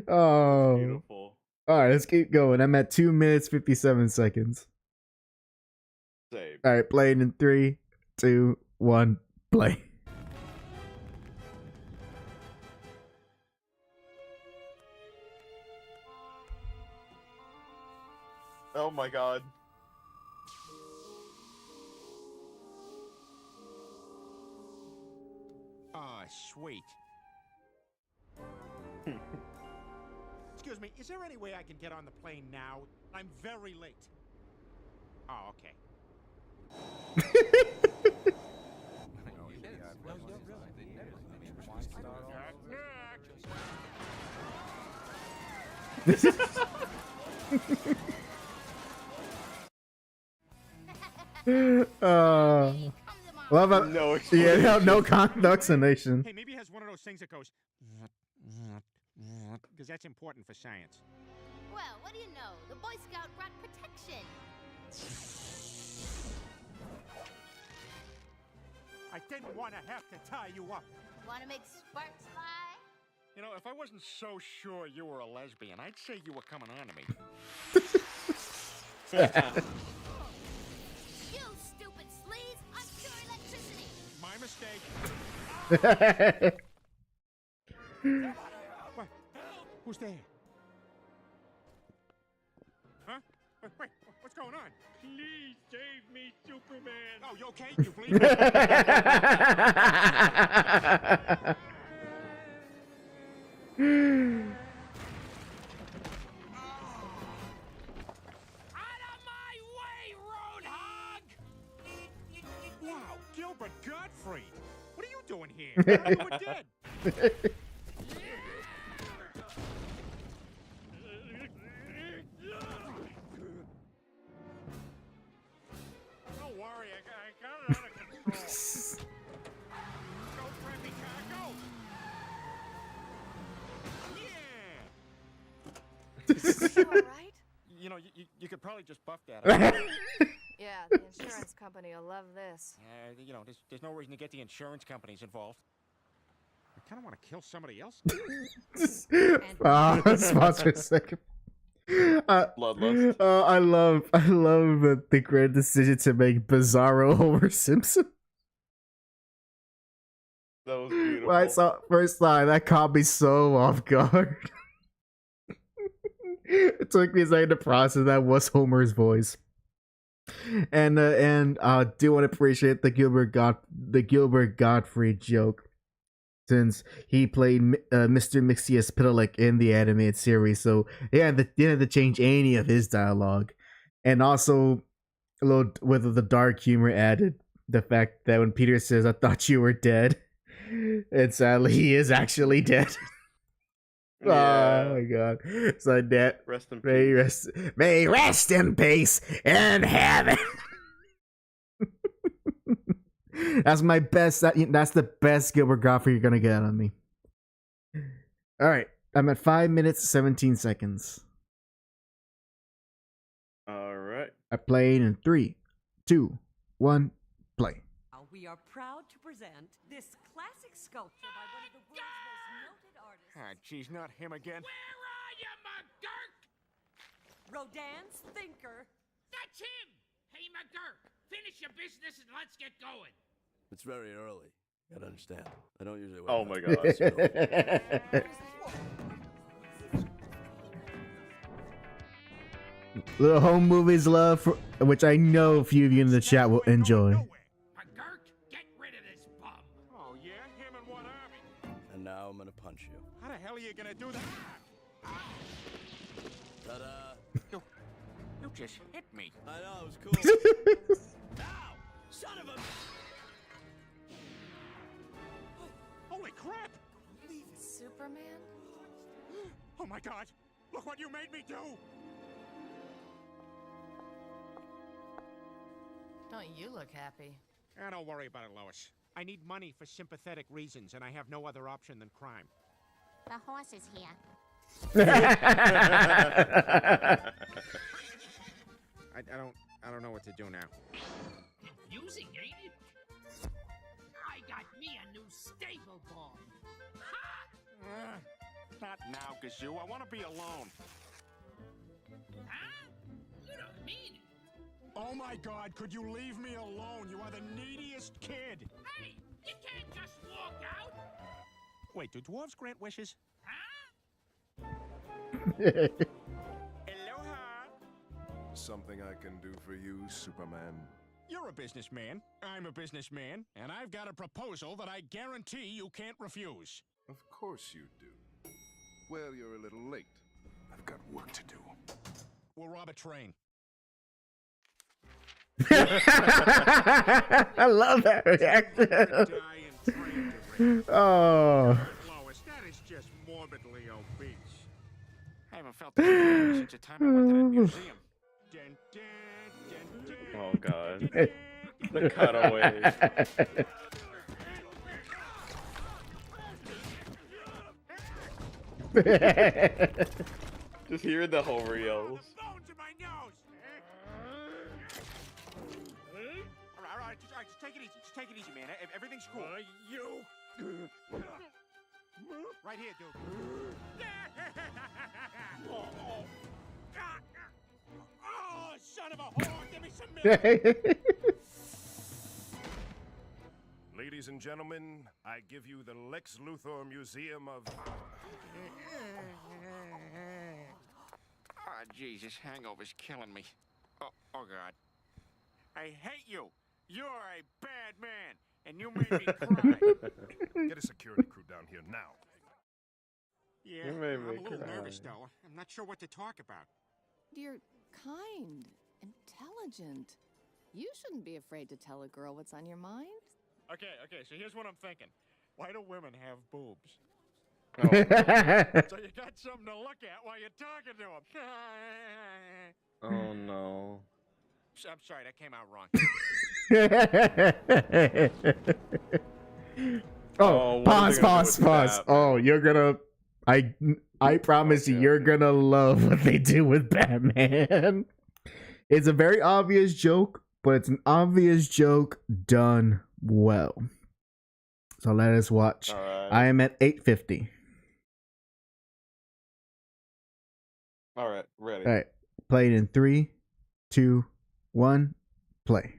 Oh, Beautiful. all right, let's keep going. I'm at 2 minutes 57 seconds. Same. All right, playing in 3, 2, 1, play. Oh my god. Ah, sweet. Excuse me, is there any way I can get on the plane now? I'm very late. Oh, okay. Love it. No Yeah, no vaccination. Hey, maybe it has one of those things that goes... Because that's important for science. Well, what do you know? The Boy Scout brought protection. I didn't want to have to tie you up. Want to make sparks fly? You know, if I wasn't so sure you were a lesbian, I'd say you were coming on to me. You stupid sleaze! I'm pure electricity. My mistake. What? Who's there? Huh? Wait, what's going on? Please save me, Superman. Oh, you okay? You bleeding? Out of my way, Roadhog! Wow, Gilbert Gottfried. What are you doing here? I thought you were dead. Don't worry, I got it under control. Go, Preppy car, go! Yeah! You all right? You know, you could probably just buff that. Yeah, the insurance company will love this. You know, there's no reason to get the insurance companies involved. I kind of want to kill somebody else. Sponsor second. Bloodlust. I love the great decision to make Bizarro Homer Simpson. That was beautiful. When I saw it first time, that caught me so off guard. It took me a second to process that was Homer's voice. And I do want to appreciate the Gilbert Gottfried joke, since he played Mr. Mxyzptlk in the animated series, so they didn't have to change any of his dialogue. And also, a little with the dark humor added, the fact that when Peter says, "I thought you were dead," and sadly he is actually dead. Yeah. Oh my god! So that Rest in may peace. rest in peace in heaven. That's my best. That's the best Gilbert Gottfried you're gonna get out of me. All right, I'm at 5 minutes 17 seconds. All right. I played in 3, 2, 1, play. We are proud to present this classic sculpture by one of the world's most noted artists. Ah, geez, not him again. Where are you, McGurk? Rodin's thinker. That's him! Hey, McGurk, finish your business and let's get going. It's very early. You gotta understand. I don't usually. Oh my god. Little home movies love, which I know a few of you in the chat will enjoy. McGurk, get rid of this bum. Oh, yeah? Him and what army? And now I'm gonna punch you. How the hell are you gonna do that? Ta-da! You just hit me. I know, it was cool. Ow! Son of a... Holy crap! Superman? Oh my god! Look what you made me do! Don't you look happy? Don't worry about it, Lois. I need money for sympathetic reasons, and I have no other option than crime. The horse is here. I don't know what to do now. Confusing, ain't it? I got me a new stable ball. Ha! Not now, Gazoo. I want to be alone. Huh? You don't mean it. Oh my god, could you leave me alone? You are the neediest kid. Hey, you can't just walk out. Wait, do dwarves grant wishes? Huh? Aloha! Something I can do for you, Superman? You're a businessman. I'm a businessman. And I've got a proposal that I guarantee you can't refuse. Of course you do. Well, you're a little late. I've got work to do. We'll rob a train. I love that reaction. Die in train derailment. Oh. Lois, that is just morbidly obese. I haven't felt this way since the time I went to that museum. Dun, dun, dun, dun, Oh god. dun, The cutaways. Just hearing the Homer yells. bones in my nose. All right, just take it easy. Just take it easy, man. Everything's cool. You. Right here, dude. Oh, son of a whore! Give me some milk. Ladies and gentlemen, I give you the Lex Luthor Museum of... Oh, Jesus, hangover's killing me. Oh, God. I hate you. You're a bad man, and you made me cry. Get a security crew down here now. Yeah, You made I'm me a little cry. nervous, though. I'm not sure what to talk about. You're kind, intelligent. You shouldn't be afraid to tell a girl what's on your mind. Okay, so here's what I'm thinking. Why do women have boobs? So you got something to look at while you're talking to them. Oh no. I'm sorry, that came out wrong. Oh, what are they gonna do pause. with Batman? Oh, you're gonna. I promise you, you're gonna love what they do with Batman. It's a very obvious joke, but it's an obvious joke done well. So let us watch. All right. I am at 850. All right, ready. All right, played in 3, 2, 1, play.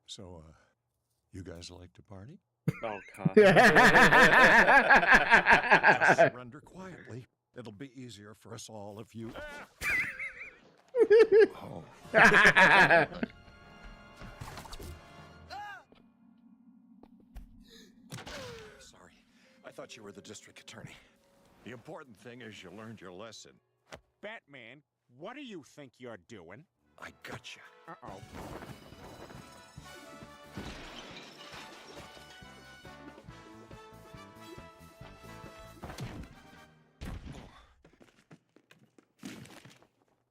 So, you guys like to party? Oh god. Just surrender quietly. It'll be easier for us all if you... Oh. Sorry. I thought you were the district attorney. The important thing is you learned your lesson. Batman, what do you think you're doing? I gotcha. Uh-oh.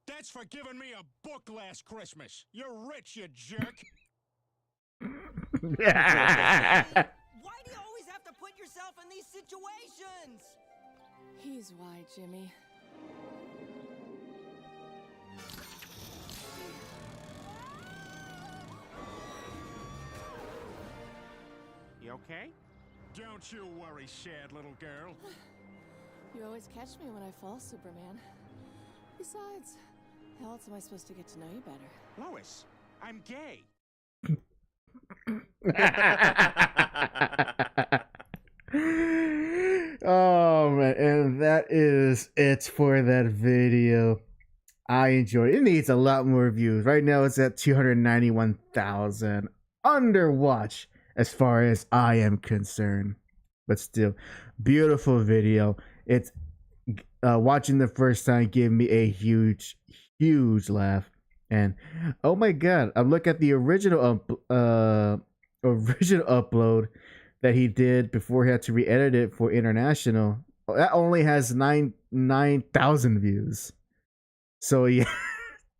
That's for giving me a book last Christmas. You're rich, you jerk. Why do you always have to put yourself in these situations? He's why, Jimmy. You okay? Don't you worry, sad little girl. You always catch me when I fall, Superman. Besides, how else am I supposed to get to know you better? Lois, I'm gay. Oh man, and that is it for that video. I enjoyed it. It needs a lot more views. Right now it's at 291,000. Underwatch as far as I am concerned. But still, beautiful video. It's watching the first time gave me a huge laugh. And oh my god, I'm looking at the original upload that he did before he had to re-edit it for international. That only has 9,000 views. So yeah,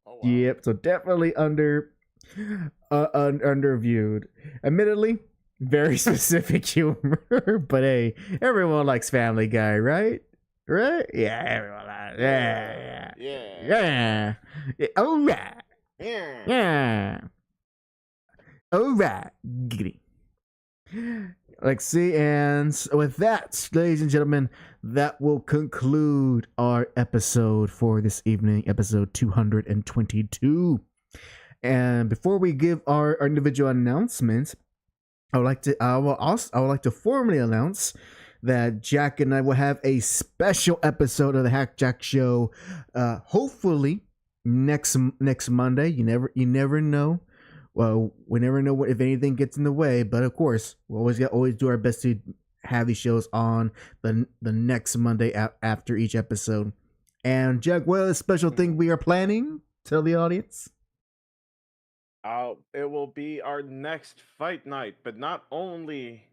Oh, wow. yep. So definitely underviewed. Admittedly, very specific humor, but hey, everyone likes Family Guy, right? Right? Yeah, everyone likes. Yeah. All right. Yeah. All right. Giggity. Let's see, and with that, ladies and gentlemen, that will conclude our episode for this evening, episode 222. And before we give our individual announcements, I would like to formally announce that Jack and I will have a special episode of the JAC Show, hopefully next Monday. You never know. Well, we never know if anything gets in the way, but of course, we always do our best to have these shows on the next Monday after each episode. And Jack, what is a special thing we are planning? Tell the audience. It will be our next fight night, but not only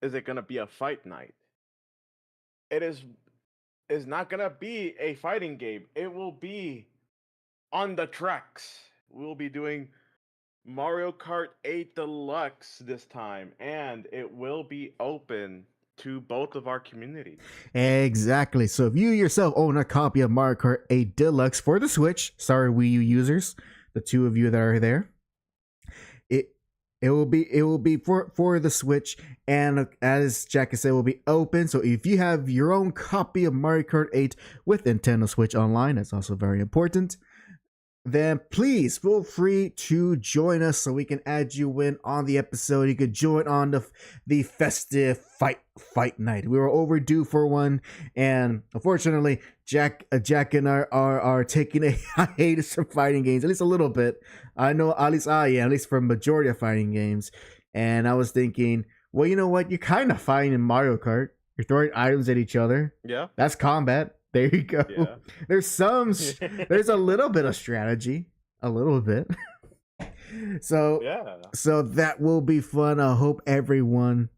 is it gonna be a fight night, it is not gonna be a fighting game. It will be on the tracks. We'll be doing Mario Kart 8 Deluxe this time, and it will be open to both of our communities. Exactly. So if you yourself own a copy of Mario Kart 8 Deluxe for the Switch, sorry Wii U users, the two of you that are there, It will be for the Switch, and as Jack has said, it will be open. So if you have your own copy of Mario Kart 8 with Nintendo Switch Online, that's also very important. Then please feel free to join us so we can add you in on the episode. You could join on the festive fight night. We were overdue for one, and unfortunately, Jack and I are taking a hiatus from fighting games, at least a little bit. I know, at least I am, at least for majority of fighting games. And I was thinking, well, you know what? You're kind of fighting in Mario Kart. You're throwing items at each other. Yeah, that's combat. There you go. Yeah. There's a little bit of strategy, a little bit. So that will be fun. I hope everyone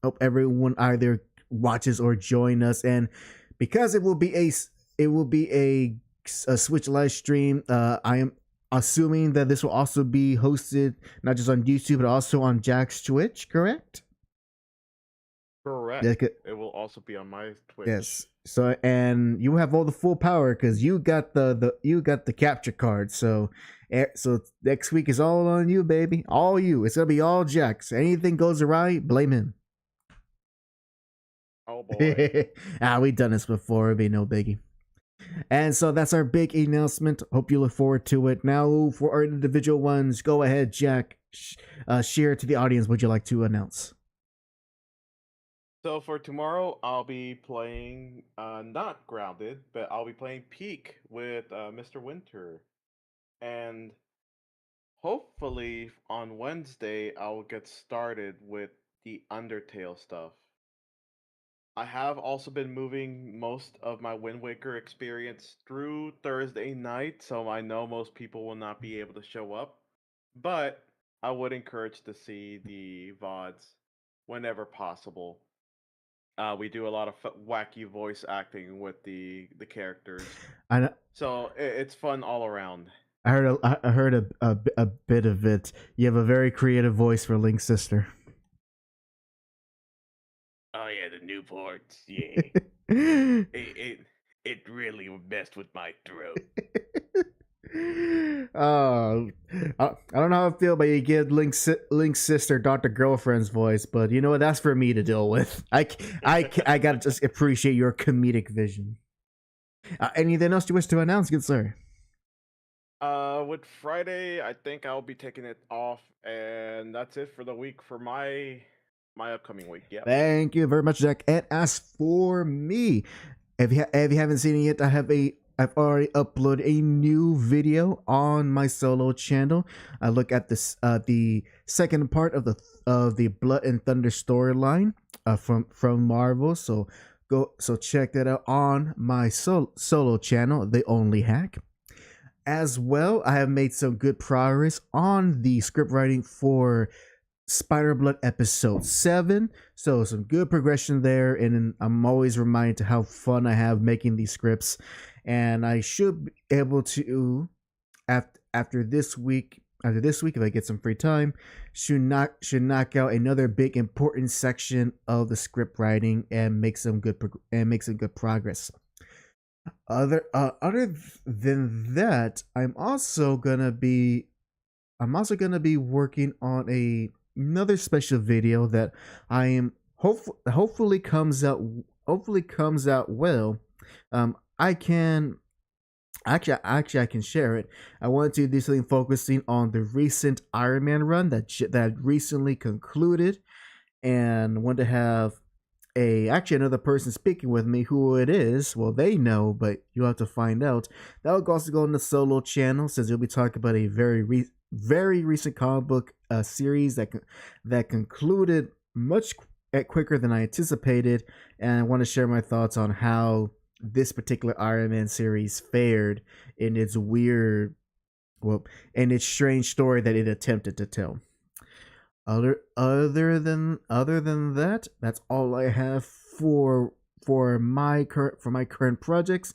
either watches or join us. And because it will be a Switch live stream, I am assuming that this will also be hosted not just on YouTube but also on JAC's Twitch. Correct. Correct. It will also be on my Twitch. Yes. So, and you have all the full power because you got the capture card. So next week is all on you, baby. All you. It's gonna be all Jack. So anything goes awry, blame him. Oh boy. We've done this before. It'll be no biggie. And so that's our big announcement. Hope you look forward to it. Now for our individual ones, go ahead, Jack. Share to the audience what you like to announce. So for tomorrow, I'll be playing not Grounded, but I'll be playing Peak with Mr. Winter. And hopefully on Wednesday, I'll get started with the Undertale stuff. I have also been moving most of my Wind Waker experience through Thursday night, so I know most people will not be able to show up. But I would encourage to see the VODs whenever possible. We do a lot of wacky voice acting with the characters. I know. So it's fun all around. I heard a bit of it. You have a very creative voice for Link's sister. Oh yeah, the Newports. Yeah. it really messed with my throat. I don't know how I feel, but you give Link's sister Dr. Girlfriend's voice, but you know what? That's for me to deal with. I gotta just appreciate your comedic vision. Anything else you wish to announce, good sir? With Friday, I think I'll be taking it off, and that's it for the week for my upcoming week. Yeah. Thank you very much, Jack. And as for me, if you haven't seen it yet, I've already uploaded a new video on my solo channel. I look at this the second part of the Blood and Thunder storyline from Marvel. So check that out on my solo channel, The Only Hack. As well, I have made some good progress on the script writing for Spider-Blood episode 7, so some good progression there, and I'm always reminded to how fun I have making these scripts, and I should be able to after this week, if I get some free time, should knock out another big important section of the script writing and make some good progress. Other than that, I'm also gonna be working on another special video that I am hopefully comes out well. I can share it. I want to do something focusing on the recent Iron Man run that recently concluded, and want to have another person speaking with me. Who it is, well, they know, but you'll have to find out. That will also go on the solo channel, since we'll be talking about a very recent comic book series that concluded much quicker than I anticipated, and I want to share my thoughts on how this particular Iron Man series fared in its strange story that it attempted to tell. Other than that, that's all I have for my current projects.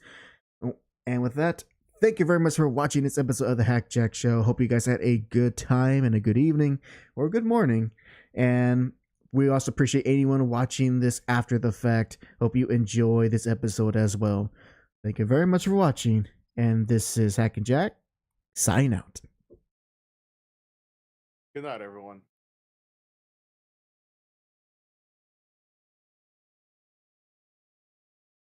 And with that, thank you very much for watching this episode of the JAC Show. Hope you guys had a good time and a good evening or a good morning. And we also appreciate anyone watching this after the fact. Hope you enjoy this episode as well. Thank you very much for watching. And this is HAC and JAC. Sign out. Good night, everyone.